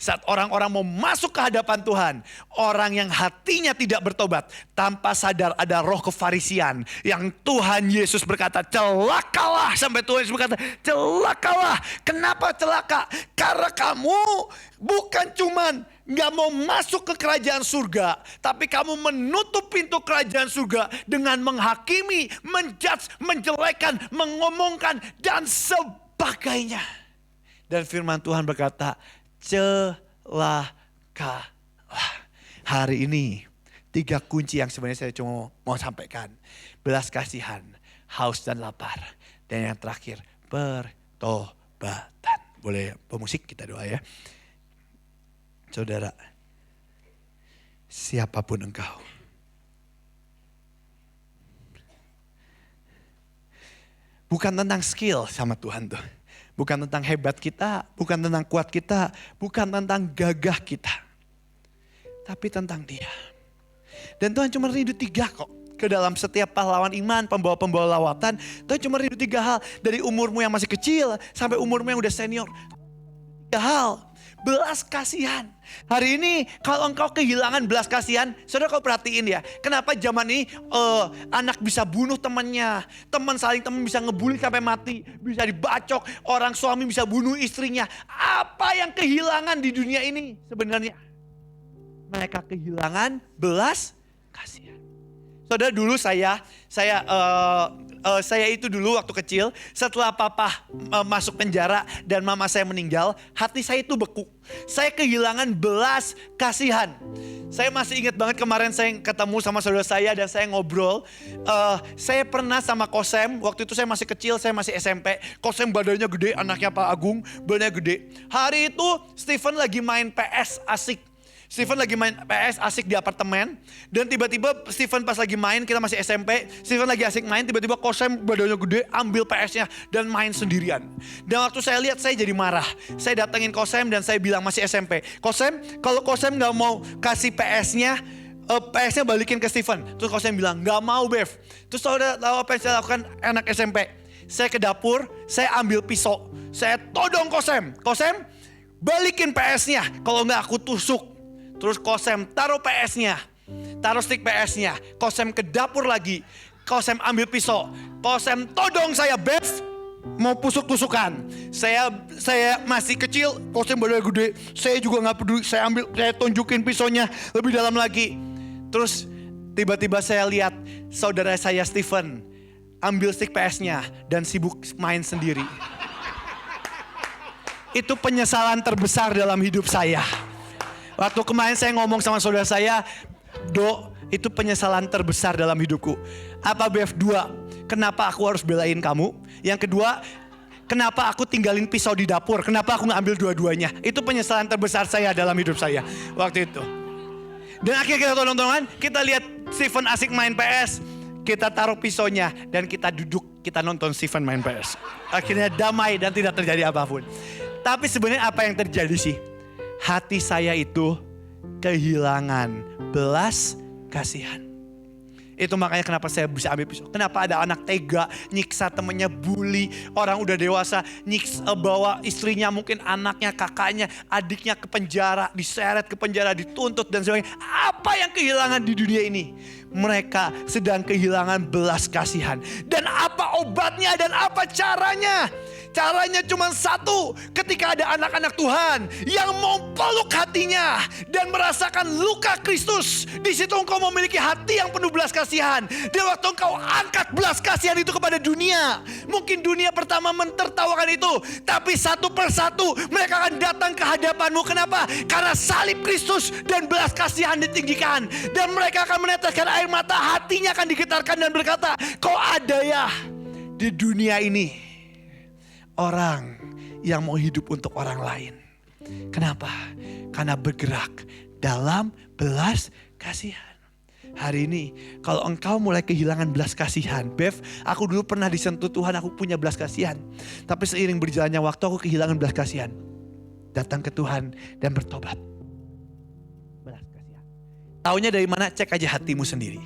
S1: Saat orang-orang mau masuk ke hadapan Tuhan, orang yang hatinya tidak bertobat, tanpa sadar ada roh kefarisian yang Tuhan Yesus berkata, celakalah. Sampai Tuhan Yesus berkata, celakalah. Kenapa celaka? Karena kamu bukan cuman gak mau masuk ke kerajaan surga, tapi kamu menutup pintu kerajaan surga dengan menghakimi, menjudge, menjelekan, mengomongkan, dan sebagainya. Dan firman Tuhan berkata, celakalah. Hari ini 3 kunci yang sebenarnya saya cuma mau sampaikan. Belas kasihan, haus dan lapar. Dan yang terakhir, pertobatan. Boleh pemusik kita doa ya. Saudara, siapapun engkau, bukan tentang skill sama Tuhan tuh. Bukan tentang hebat kita, bukan tentang kuat kita, bukan tentang gagah kita. tapi tentang dia. Dan Tuhan cuma rindu 3 kok. Ke dalam setiap pahlawan iman, pembawa-pembawa lawatan, Tuhan cuma rindu 3 hal. Dari umurmu yang masih kecil sampai umurmu yang udah senior. 3 hal. Belas kasihan. Hari ini kalau engkau kehilangan belas kasihan, saudara kau perhatiin ya. Kenapa zaman ini anak bisa bunuh temannya. Teman bisa ngebully sampai mati. Bisa dibacok. Orang suami bisa bunuh istrinya. Apa yang kehilangan di dunia ini sebenarnya? Mereka kehilangan belas kasihan. Saudara dulu saya itu dulu waktu kecil setelah papa masuk penjara dan mama saya meninggal, hati saya itu beku. Saya kehilangan belas kasihan. Saya masih ingat banget kemarin saya ketemu sama saudara saya dan saya ngobrol. Saya pernah sama Kosem, waktu itu saya masih kecil, saya masih SMP. Kosem badannya gede, anaknya Pak Agung, badannya gede. Hari itu Stephen lagi main PS asik. Stephen lagi main PS asik di apartemen. Dan tiba-tiba Stephen pas lagi main, kita masih SMP. Stephen lagi asik main, tiba-tiba Kosem badannya gede ambil PS-nya dan main sendirian. Dan waktu saya lihat saya jadi marah. Saya datengin Kosem dan saya bilang masih SMP. Kosem, kalau Kosem gak mau kasih PS-nya balikin ke Stephen. Terus Kosem bilang gak mau Bev. Terus saudara tahu apa yang saya lakukan anak SMP? Saya ke dapur, saya ambil pisau. Saya todong Kosem. Kosem, balikin PS-nya. Kalau gak aku tusuk. Terus Kosem taruh PS-nya, taruh stick PS-nya. Kosem ke dapur lagi. Kosem ambil pisau. Kosem todong saya, Bev. Mau tusuk-tusukan. Saya masih kecil, Kosem badannya gede. Saya juga gak peduli, saya tunjukin pisaunya lebih dalam lagi. Terus tiba-tiba saya lihat saudara saya Stephen ambil stick PS-nya dan sibuk main sendiri. Itu penyesalan terbesar dalam hidup saya. Waktu kemarin saya ngomong sama saudara saya, Do, itu penyesalan terbesar dalam hidupku. Apa Bev? 2, kenapa aku harus belain kamu? Yang kedua, kenapa aku tinggalin pisau di dapur? Kenapa aku gak ambil dua-duanya? Itu penyesalan terbesar saya dalam hidup saya waktu itu. Dan akhirnya kita tonton-tonton, kita lihat Stephen asik main PS. Kita taruh pisaunya dan kita duduk, kita nonton Stephen main PS. Akhirnya damai dan tidak terjadi apapun. Tapi sebenarnya apa yang terjadi sih? Hati saya itu kehilangan belas kasihan. Itu makanya kenapa saya bisa ambil pisau. Kenapa ada anak tega, nyiksa temennya, bully. Orang udah dewasa, bawa istrinya, mungkin anaknya, kakaknya, adiknya ke penjara. Diseret ke penjara, dituntut dan sebagainya. Apa yang kehilangan di dunia ini? Mereka sedang kehilangan belas kasihan. Dan apa obatnya dan apa caranya? Caranya cuma satu, ketika ada anak-anak Tuhan yang mau peluk hatinya dan merasakan luka Kristus, di situ engkau memiliki hati yang penuh belas kasihan. Dan waktu engkau angkat belas kasihan itu kepada dunia, mungkin dunia pertama mentertawakan itu, tapi satu persatu mereka akan datang ke hadapanmu. Kenapa? Karena salib Kristus dan belas kasihan ditinggikan, dan mereka akan meneteskan air mata, hatinya akan digetarkan dan berkata, kok ada ya di dunia ini orang yang mau hidup untuk orang lain. Kenapa? Karena bergerak dalam belas kasihan. Hari ini kalau engkau mulai kehilangan belas kasihan, Bev, aku dulu pernah disentuh Tuhan, aku punya belas kasihan. Tapi seiring berjalannya waktu aku kehilangan belas kasihan. Datang ke Tuhan dan bertobat. Belas kasihan. Taunya dari mana? Cek aja hatimu sendiri.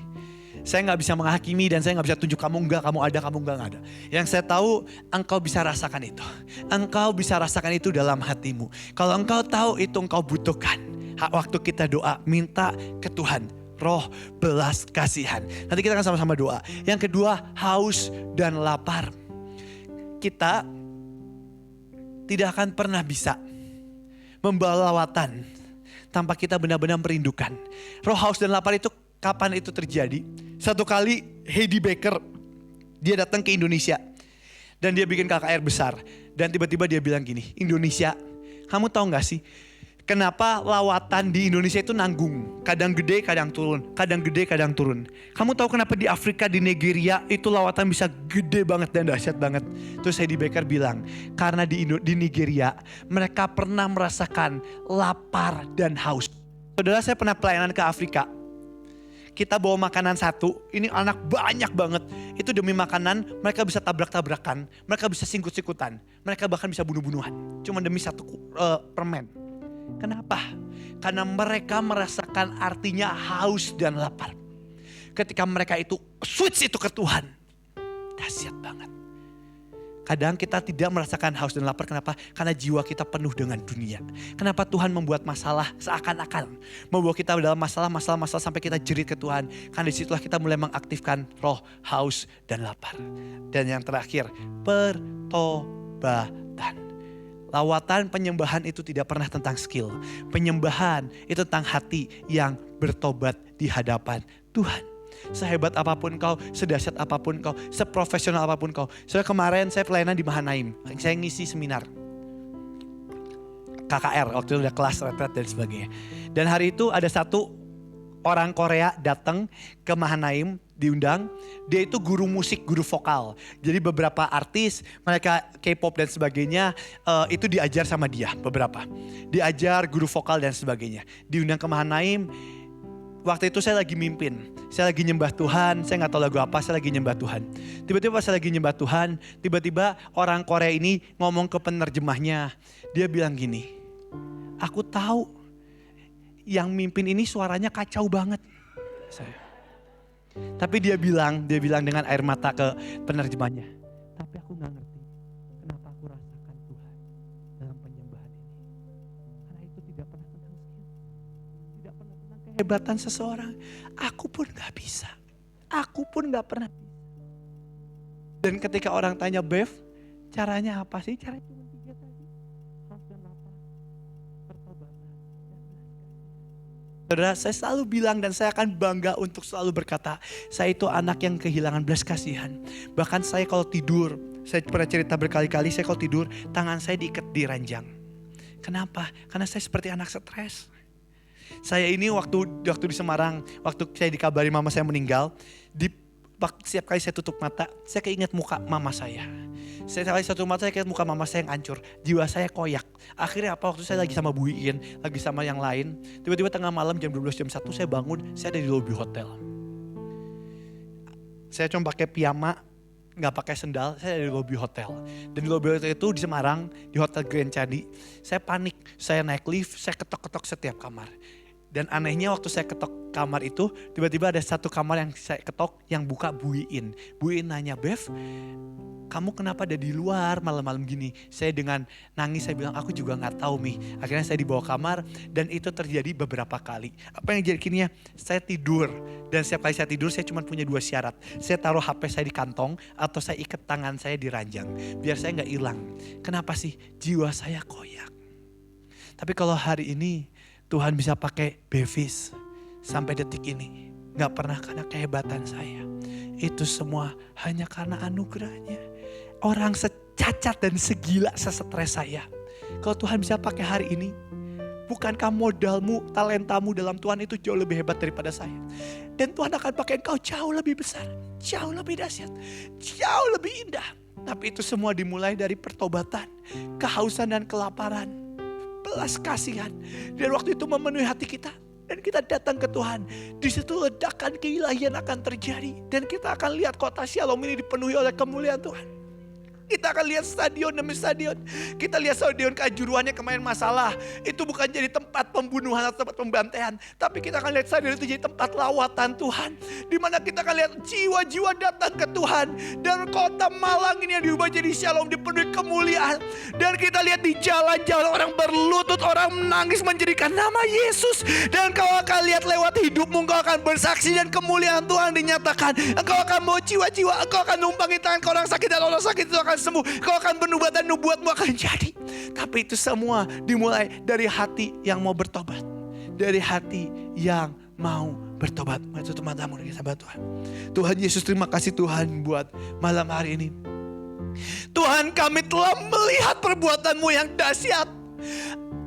S1: Saya gak bisa menghakimi dan saya gak bisa tunjuk kamu enggak, kamu enggak ada. Yang saya tahu engkau bisa rasakan itu. Engkau bisa rasakan itu dalam hatimu. Kalau engkau tahu itu engkau butuhkan. Waktu kita doa, minta ke Tuhan roh belas kasihan. Nanti kita akan sama-sama doa. Yang kedua, haus dan lapar. Kita tidak akan pernah bisa membawa lawatan tanpa kita benar-benar merindukan. Roh haus dan lapar itu kapan itu terjadi? Satu kali Heidi Baker, dia datang ke Indonesia. Dan dia bikin KKR besar. Dan tiba-tiba dia bilang gini, Indonesia, kamu tahu gak sih kenapa lawatan di Indonesia itu nanggung? Kadang gede, kadang turun. Kadang gede, kadang turun. Kamu tahu kenapa di Afrika, di Nigeria itu lawatan bisa gede banget dan dahsyat banget? Terus Heidi Baker bilang, karena di Nigeria mereka pernah merasakan lapar dan haus. Saudara, saya pernah pelayanan ke Afrika. Kita bawa makanan satu, ini anak banyak banget. Itu demi makanan, mereka bisa tabrak-tabrakan. Mereka bisa sikut-sikutan. Mereka bahkan bisa bunuh-bunuhan. Cuma demi satu permen. Kenapa? Karena mereka merasakan artinya haus dan lapar. Ketika mereka itu switch itu ke Tuhan, dahsyat banget. Kadang kita tidak merasakan haus dan lapar. Kenapa? Karena jiwa kita penuh dengan dunia. Kenapa Tuhan membuat masalah seakan-akan membawa kita dalam masalah sampai kita jerit ke Tuhan. Karena disitulah kita mulai mengaktifkan roh haus dan lapar. Dan yang terakhir, pertobatan. Lawatan penyembahan itu tidak pernah tentang skill. Penyembahan itu tentang hati yang bertobat di hadapan Tuhan. Sehebat apapun kau, sedahsyat apapun kau, seprofesional apapun kau. Soalnya kemarin saya pelayanan di Mahanaim. Saya ngisi seminar KKR, waktu itu udah kelas retret dan sebagainya. Dan hari itu ada satu orang Korea datang ke Mahanaim, diundang. Dia itu guru musik, guru vokal. Jadi beberapa artis, mereka K-pop dan sebagainya, itu diajar sama dia beberapa. Diajar guru vokal dan sebagainya. Diundang ke Mahanaim. Waktu itu saya lagi mimpin, saya lagi nyembah Tuhan, saya gak tahu lagu apa, saya lagi nyembah Tuhan. Tiba-tiba pas saya lagi nyembah Tuhan, tiba-tiba orang Korea ini ngomong ke penerjemahnya. Dia bilang gini, aku tahu yang mimpin ini suaranya kacau banget. Tapi dia bilang dengan air mata ke penerjemahnya. Tapi aku gak ngerti kenapa aku rasakan Tuhan dalam penyembahan ini. Karena itu tidak pernah tentang skill. Tidak pernah tentang kehebatan seseorang. Aku pun gak bisa. Aku pun gak pernah bisa. Dan ketika orang tanya, Bev, caranya apa sih? Caranya cuma 3 tadi. Haus dan lapar, pertobatan, dan belas kasihan. Saudara, saya selalu bilang dan saya akan bangga untuk selalu berkata, saya itu anak yang kehilangan belas kasihan. Bahkan saya kalau tidur, saya pernah cerita berkali-kali, saya kalau tidur, tangan saya diikat di ranjang. Kenapa? Karena saya seperti anak stres. Saya ini waktu di Semarang, waktu saya dikabari mama saya meninggal, setiap kali saya tutup mata, saya keinget muka mama saya. Setiap kali saya tutup mata, saya keinget muka mama saya yang hancur. Jiwa saya koyak. Akhirnya apa, waktu saya lagi sama Bu Iin, lagi sama yang lain, tiba-tiba tengah malam jam 12, jam 1 saya bangun, saya ada di lobi hotel. Saya cuma pakai piyama, gak pakai sendal, saya ada di lobi hotel. Dan di lobi hotel itu di Semarang, di Hotel Grand Candi. Saya panik, saya naik lift, saya ketok-ketok setiap kamar. Dan anehnya waktu saya ketok kamar itu, tiba-tiba ada satu kamar yang saya ketok yang buka Bu Iin. Bu Iin nanya, Bev, kamu kenapa ada di luar malam-malam gini? Saya dengan nangis, saya bilang, aku juga gak tahu Mi. Akhirnya saya dibawa kamar dan itu terjadi beberapa kali. Apa yang jadi kininya? Saya tidur. Dan setiap kali saya tidur, saya cuma punya 2 syarat. Saya taruh HP saya di kantong atau saya ikat tangan saya di ranjang. Biar saya gak hilang. Kenapa sih? Jiwa saya koyak. Tapi kalau hari ini, Tuhan bisa pakai Bevis sampai detik ini. Gak pernah karena kehebatan saya. Itu semua hanya karena anugerahnya. Orang secacat dan segila sesetres saya. Kalau Tuhan bisa pakai hari ini, bukankah modalmu, talentamu dalam Tuhan itu jauh lebih hebat daripada saya. Dan Tuhan akan pakai engkau jauh lebih besar, jauh lebih dahsyat, jauh lebih indah. Tapi itu semua dimulai dari pertobatan, kehausan dan kelaparan. Belas kasihan. Dan waktu itu memenuhi hati kita. Dan kita datang ke Tuhan. Di situ ledakan keilahian akan terjadi. Dan kita akan lihat kota Shalom ini dipenuhi oleh kemuliaan Tuhan. Kita akan lihat stadion demi stadion. Kita lihat stadion Kanjuruhannya kemarin masalah. Itu bukan jadi tempat pembunuhan atau tempat pembantaian. Tapi kita akan lihat stadion itu jadi tempat lawatan Tuhan. Di mana kita akan lihat jiwa-jiwa datang ke Tuhan. Dan kota Malang ini yang diubah jadi Shalom dipenuhi kemuliaan. Dan kita lihat di jalan-jalan orang berlutut, orang menangis menjadikan nama Yesus. Dan kau akan lihat lewat hidupmu, engkau akan bersaksi dan kemuliaan Tuhan dinyatakan. Engkau akan bawa jiwa-jiwa, engkau akan numpangi tangan ke orang sakit dan orang sakit itu akan sembuh. Kau akan bernubuat dan nubuatmu akan jadi. Tapi itu semua dimulai dari hati yang mau bertobat. Dari hati yang mau bertobat. Mari tutup matamu dengan sahabat Tuhan. Tuhan Yesus, terima kasih Tuhan buat malam hari ini. Tuhan, kami telah melihat perbuatanmu yang dahsyat.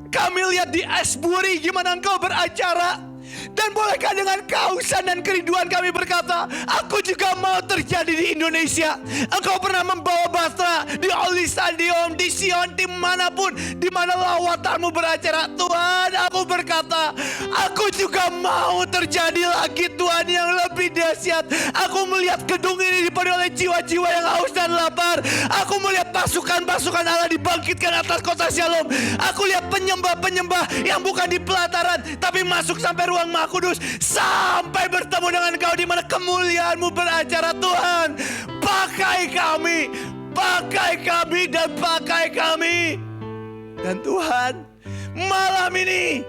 S1: Kami lihat di Asbury gimana engkau beracara. Dan bolehkah dengan kehausan dan kerinduan kami berkata, aku juga mau terjadi di Indonesia. Engkau pernah membawa Basra di Oli Stadium, di Sion, dimanapun, di mana lawatanmu beracara. Tuhan, aku berkata, aku juga mau terjadi lagi Tuhan yang lebih dahsyat. Aku melihat gedung ini dipenuhi oleh jiwa-jiwa yang haus dan lapar. Aku melihat pasukan-pasukan Allah dibangkitkan atas kota Shalom. Aku lihat penyembah-penyembah yang bukan di pelataran, tapi masuk sampai ruang Maha Kudus, sampai bertemu dengan Engkau di mana kemuliaan-Mu beracara. Tuhan, pakai kami dan pakai kami. Dan Tuhan, malam ini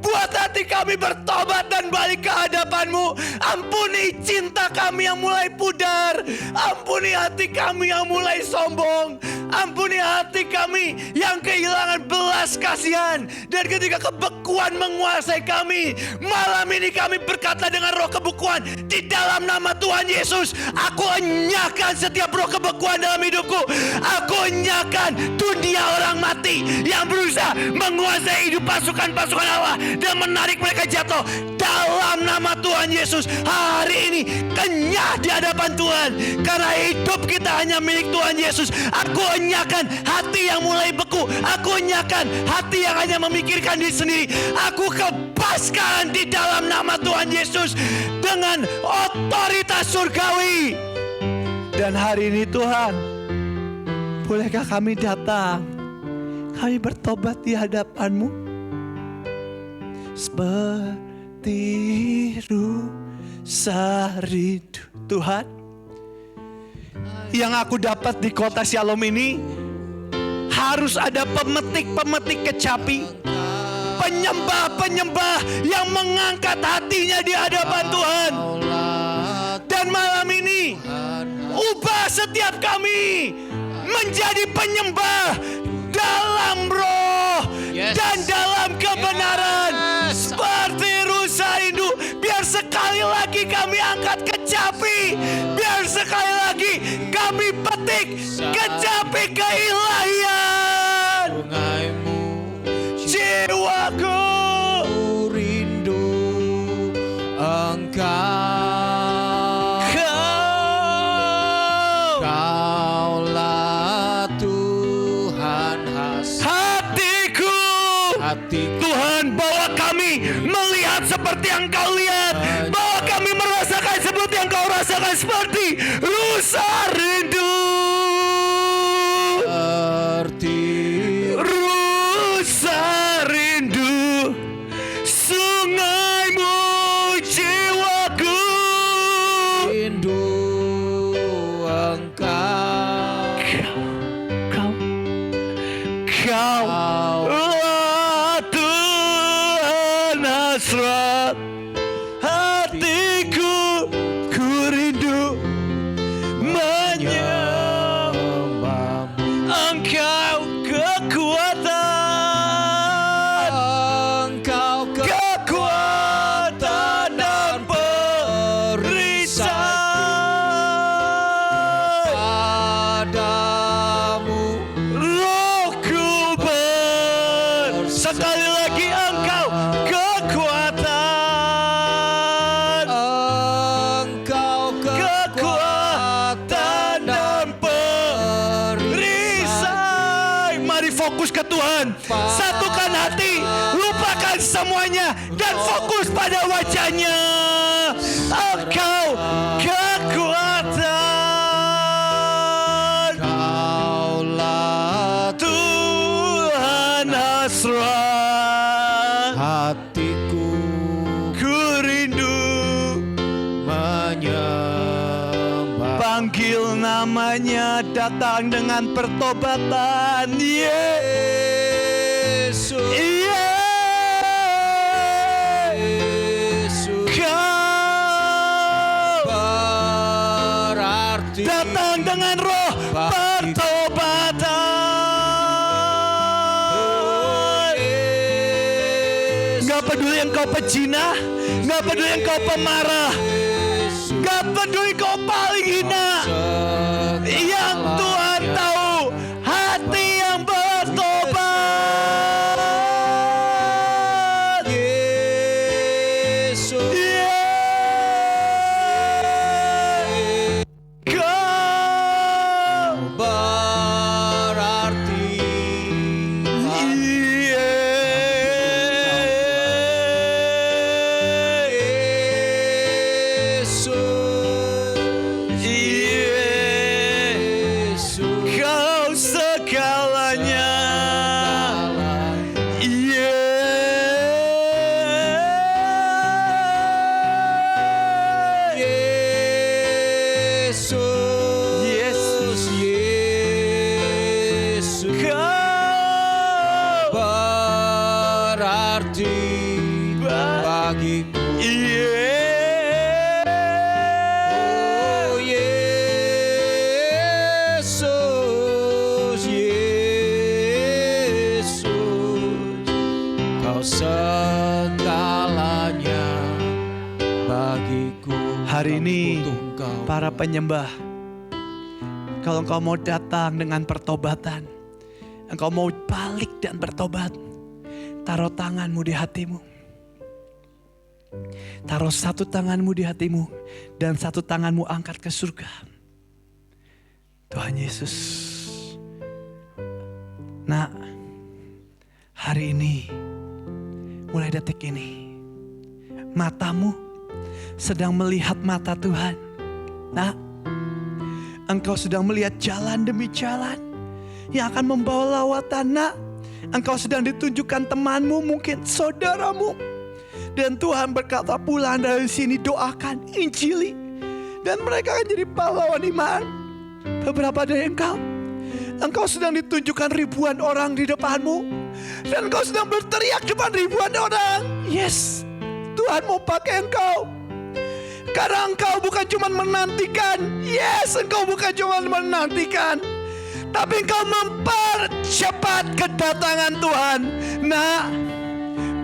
S1: buat hati kami bertobat dan balik ke hadapan-Mu. Ampuni cinta kami yang mulai pudar. Ampuni hati kami yang mulai sombong. Ampuni hati kami yang kehilangan belas kasihan. Dan ketika kebekuan menguasai kami, malam ini kami berkata dengan roh kebekuan, di dalam nama Tuhan Yesus, aku enyahkan setiap roh kebekuan dalam hidupku. Aku enyahkan dunia orang mati yang berusaha menguasai hidup pasukan-pasukan Allah dan menarik mereka jatuh. Dalam nama Tuhan Yesus, hari ini kenyah di hadapan Tuhan, karena hidup kita hanya milik Tuhan Yesus. Aku enyahkan hati yang mulai beku. Aku enyahkan hati yang hanya memikirkan diri sendiri. Aku kebaskan di dalam nama Tuhan Yesus dengan otoritas surgawi. Dan hari ini Tuhan, bolehkah kami datang, kami bertobat di hadapan-Mu seperti rusa rindu. Tuhan, yang aku dapat di kota Shalom ini, harus ada pemetik-pemetik kecapi, penyembah-penyembah yang mengangkat hatinya di hadapan Tuhan. Dan malam ini, ubah setiap kami menjadi penyembah dalam roh dan dalam kebenaran, seperti rusa rindu. Biar sekali lagi kami angkat kecapi, biar sekali lagi kami petik kecapi keilahian. Jiwaku
S2: rindu Engkau. Kaulah Tuhan
S1: hatiku. Tuhan, bawa kami melihat seperti yang Kau lihat. Bawa kami merasakan seperti yang Kau rasakan, seperti rusa rindu. Rusa rindu sungai-Mu jiwaku.
S2: Rindu Engkau.
S1: Kau Tuhan hasrat hatiku, ku rindu menyembah-Mu. Engkau kekuatan,
S2: Engkau
S1: kekuatan dan perisai.
S2: padamu.
S1: Rohku sekali lagi, Engkau kekuatan,
S2: Engkau
S1: kekuatan dan perisai. Mari fokus ke Tuhan. Satukan hati, lupakan semuanya dan fokus pada wajah-Nya. Engkau kekuatan,
S2: Kaulah
S1: Tuhan hasrat
S2: hatiku
S1: ku rindu.
S2: menyembah.
S1: Panggil namanya, datang dengan pertobatan.
S2: Yesus, Yesus
S1: Kau
S2: berarti
S1: datang dengan roh pertobatan. Gak peduli engkau pejina, gak peduli engkau pemarah, gak peduli engkau paling hina. Yang Tuhan tahu hati yang bertobat.
S2: Yesus,
S1: Kau
S2: berarti Yesus, Yesus, Yesus,
S1: Kau
S2: berarti bagiku. Oh Yesus, Yesus, Kau segalanya bagiku.
S1: Hari ini
S2: Butuh Engkau.
S1: para penyembah, kalau engkau mau datang dengan pertobatan, engkau mau balik dan bertobat, taruh tanganmu di hatimu. Taruh satu tanganmu di hatimu dan satu tanganmu angkat ke surga. Tuhan Yesus, nak, hari ini, mulai detik ini, matamu sedang melihat mata Tuhan. Nah, engkau sedang melihat jalan demi jalan yang akan membawa lawatan. Nak, engkau sedang ditunjukkan temanmu, mungkin saudaramu. Dan Tuhan berkata, pulang dari sini, doakan, injili. Dan mereka akan jadi pahlawan iman. Beberapa dari engkau sedang ditunjukkan ribuan orang di depanmu. Dan engkau sedang berteriak depan ribuan orang. Yes, Tuhan mau pakai engkau. Karena engkau bukan cuma menantikan. Yes, engkau bukan cuma menantikan, tapi engkau mempercepat kedatangan Tuhan. Nah,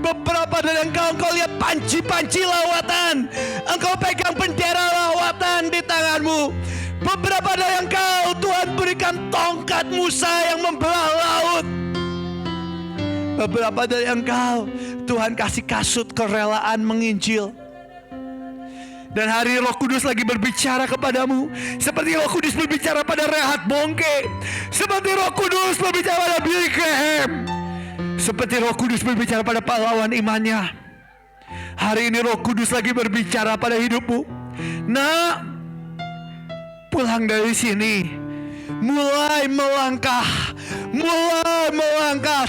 S1: beberapa dari engkau lihat panci-panci lawatan. Engkau pegang bendera lawatan di tanganmu. Beberapa dari engkau Tuhan berikan tongkat Musa yang membelah laut. Beberapa dari engkau Tuhan kasih kasut kerelaan menginjil. Dan hari Roh Kudus lagi berbicara kepadamu, seperti Roh Kudus berbicara pada Rehat Bongke, seperti Roh Kudus berbicara pada Billy Graham, seperti Roh Kudus berbicara pada pahlawan imannya. Hari ini Roh Kudus lagi berbicara pada hidupmu. Nah, pulang dari sini, mulai melangkah.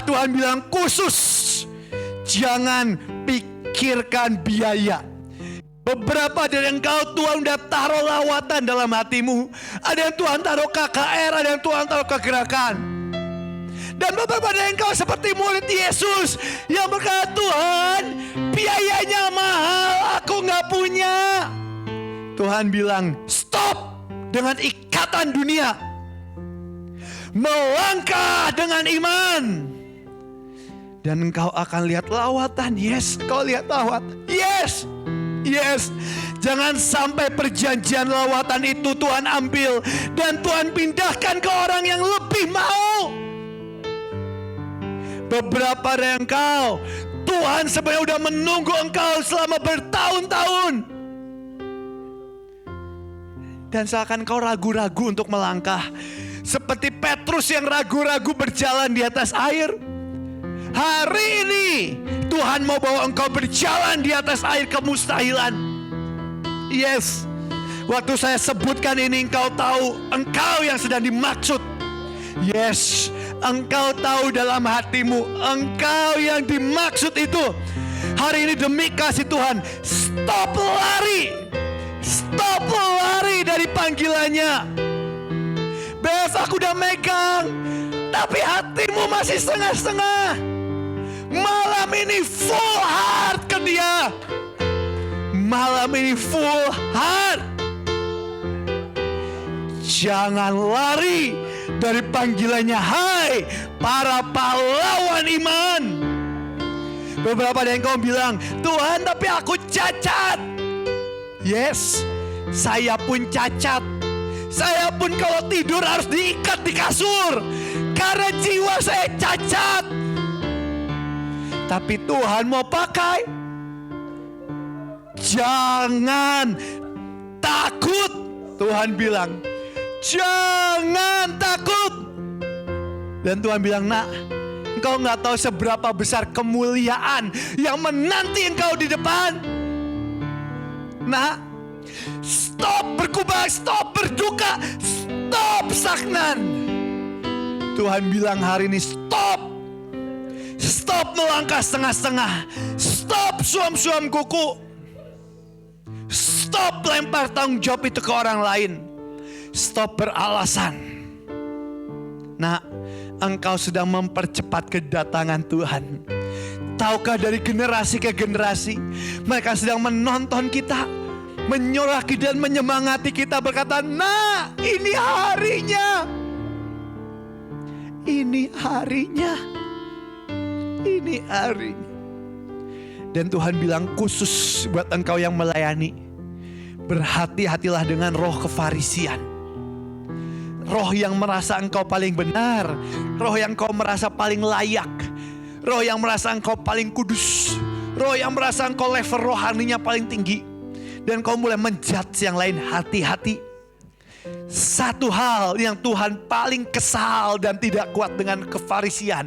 S1: Tuhan bilang khusus, jangan pikirkan biaya. Beberapa dari engkau Tuhan udah taruh lawatan dalam hatimu. Ada yang Tuhan taruh KKR, ada yang Tuhan taruh kegerakan. Dan beberapa dari engkau seperti murid Yesus yang berkata, Tuhan, biayanya mahal, aku gak punya. Tuhan bilang, stop dengan ikatan dunia. Melangkah dengan iman. Dan engkau akan lihat lawatan. Yes, kau lihat lawatan. Yes. Yes, jangan sampai perjanjian lawatan itu Tuhan ambil dan Tuhan pindahkan ke orang yang lebih mau. Beberapa dari engkau, Tuhan sebenarnya udah menunggu engkau selama bertahun-tahun. Dan seakan kau ragu-ragu untuk melangkah. Seperti Petrus yang ragu-ragu berjalan di atas air. Hari ini Tuhan mau bawa engkau berjalan di atas air kemustahilan. Yes, waktu saya sebutkan ini engkau tahu, engkau yang sedang dimaksud. Yes, engkau tahu dalam hatimu, engkau yang dimaksud itu. Hari ini demi kasih Tuhan, stop lari. Stop lari dari panggilannya. Bes, aku udah megang, tapi hatimu masih setengah-setengah. Malam ini full heart ke dia. Malam ini full heart. Jangan lari dari panggilannya. Hai para pahlawan iman. Beberapa dari engkau bilang, Tuhan tapi aku cacat. Yes, saya pun cacat. Saya pun kalau tidur harus diikat di kasur. Karena jiwa saya cacat. Tapi Tuhan mau pakai. Jangan takut. Tuhan bilang, jangan takut. Dan Tuhan bilang, nak, engkau gak tahu seberapa besar kemuliaan yang menanti engkau di depan. Nak, stop berkubang, stop berduka, stop stagnan. Tuhan bilang hari ini stop. Stop melangkah setengah-setengah. Stop suam-suam kuku. Stop lempar tanggung jawab itu ke orang lain. Stop beralasan. Nah, engkau sedang mempercepat kedatangan Tuhan. Tahukah dari generasi ke generasi, mereka sedang menonton kita, menyoraki dan menyemangati kita, berkata, nah ini harinya. Ini harinya. Ini harinya. Dan Tuhan bilang khusus buat engkau yang melayani, berhati-hatilah dengan roh kefarisian. Roh yang merasa engkau paling benar, roh yang kau merasa paling layak, roh yang merasa engkau paling kudus, roh yang merasa engkau level rohaninya paling tinggi. Dan kau mulai menjudge yang lain. Hati-hati. Satu hal yang Tuhan paling kesal dan tidak kuat dengan kefarisian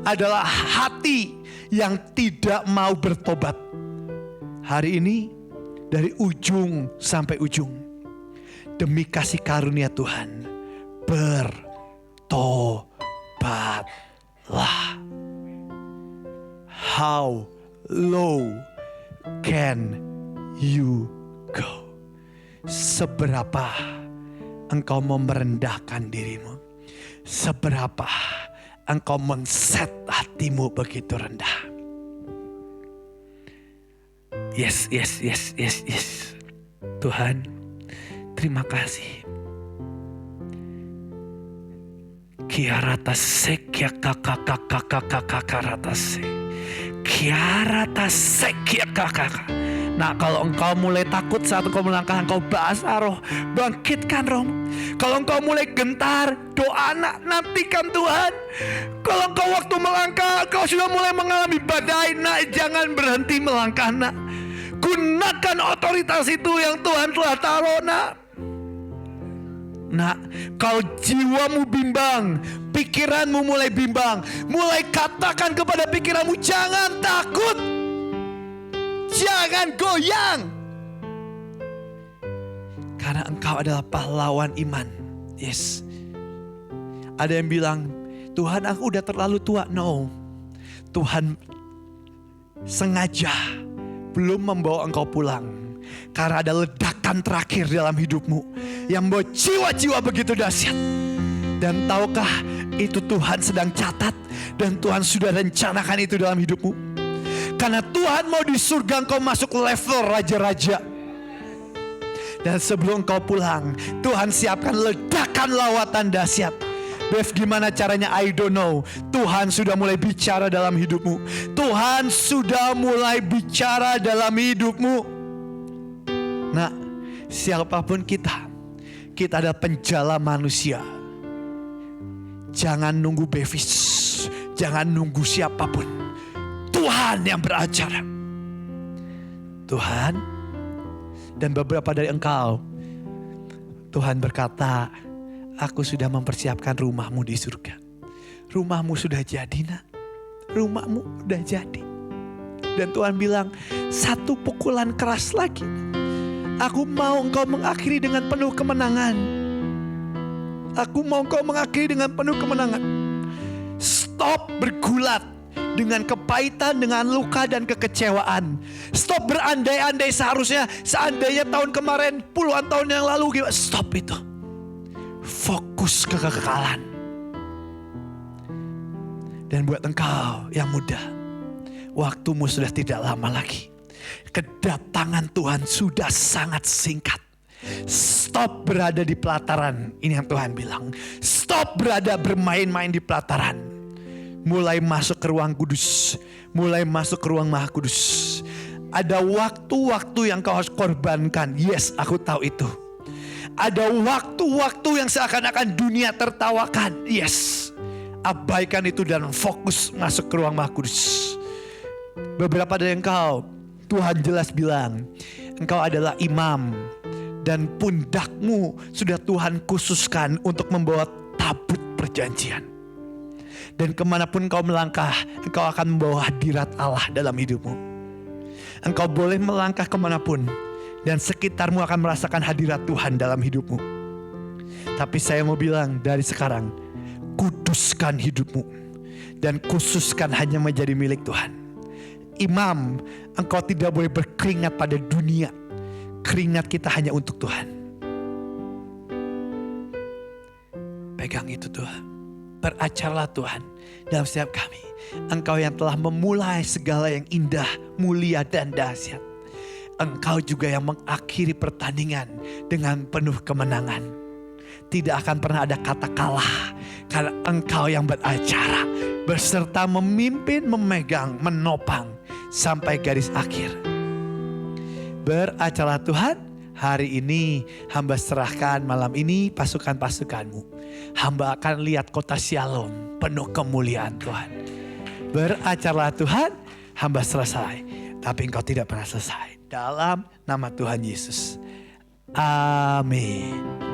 S1: adalah hati yang tidak mau bertobat. Hari ini dari ujung sampai ujung, demi kasih karunia Tuhan, bertobatlah. How low can you go? Seberapa engkau mau merendahkan dirimu? Seberapa engkau men-set hatimu begitu rendah? Yes. Tuhan, terima kasih. Kiarata sekya kakakakakakakarata se. Kiarata sekya kakak. Nah, kalau engkau mulai takut saat engkau melangkah, engkau bahasa roh, bangkitkan roh. Kalau engkau mulai gentar, doa nantikan Tuhan. Kalau engkau waktu melangkah, engkau sudah mulai mengalami badai, nak jangan berhenti melangkah, nak. Gunakan otoritas itu yang Tuhan telah taruh, nak. Nak, kalau jiwamu bimbang, pikiranmu mulai bimbang, mulai katakan kepada pikiranmu, jangan takut. Jangan goyang. Karena engkau adalah pahlawan iman. Yes. Ada yang bilang, Tuhan aku udah terlalu tua. No. Tuhan sengaja belum membawa engkau pulang. Karena ada ledakan terakhir dalam hidupmu yang membawa jiwa-jiwa begitu dahsyat. Dan tahukah itu Tuhan sedang catat dan Tuhan sudah rencanakan itu dalam hidupmu. Karena Tuhan mau di surga engkau masuk level raja-raja. Dan sebelum engkau pulang, Tuhan siapkan ledakan lawatan dahsyat. Bev, gimana caranya? I don't know. Tuhan sudah mulai bicara dalam hidupmu. Tuhan sudah mulai bicara dalam hidupmu. Nah, siapapun kita adalah penjala manusia. Jangan nunggu Bevis, jangan nunggu siapapun. Tuhan yang beracara. Tuhan, dan beberapa dari engkau, Tuhan berkata, aku sudah mempersiapkan rumahmu di surga. Rumahmu sudah jadi, nak. Rumahmu sudah jadi. Dan Tuhan bilang, satu pukulan keras lagi. Aku mau engkau mengakhiri dengan penuh kemenangan. Aku mau engkau mengakhiri dengan penuh kemenangan. Stop bergulat dengan kepahitan, dengan luka dan kekecewaan. Stop berandai-andai seandainya tahun kemarin, puluhan tahun yang lalu. Stop itu. Fokus ke kekekalan. Dan buat engkau yang muda, waktumu sudah tidak lama lagi. Kedatangan Tuhan sudah sangat singkat. Stop berada di pelataran. Ini yang Tuhan bilang. Stop bermain-main di pelataran. Mulai masuk ke ruang kudus. Mulai masuk ke ruang maha kudus. Ada waktu-waktu yang kau harus korbankan. Yes, aku tahu itu. Ada waktu-waktu yang seakan-akan dunia tertawakan. Yes, abaikan itu dan fokus masuk ke ruang maha kudus. Beberapa dari engkau, Tuhan jelas bilang, engkau adalah imam. Dan pundakmu sudah Tuhan khususkan untuk membawa tabut perjanjian. Dan kemanapun kau melangkah, engkau akan membawa hadirat Allah dalam hidupmu. Engkau boleh melangkah kemanapun, dan sekitarmu akan merasakan hadirat Tuhan dalam hidupmu. Tapi saya mau bilang dari sekarang, kuduskan hidupmu. Dan khususkan hanya menjadi milik Tuhan. Imam, engkau tidak boleh berkeringat pada dunia. Keringat kita hanya untuk Tuhan. memegang itu Tuhan. Beracarlah Tuhan dalam setiap kami. Engkau yang telah memulai segala yang indah, mulia dan dahsyat. Engkau juga yang mengakhiri pertandingan dengan penuh kemenangan. Tidak akan pernah ada kata kalah. Karena Engkau yang beracara. Berserta memimpin, memegang, menopang. Sampai garis akhir. Beracarlah Tuhan. Hari ini hamba serahkan malam ini pasukan-pasukanmu. Hamba akan lihat kota Shalom penuh kemuliaan Tuhan. Beracarlah Tuhan, hamba selesai. Tapi engkau tidak pernah selesai. Dalam nama Tuhan Yesus. Amin.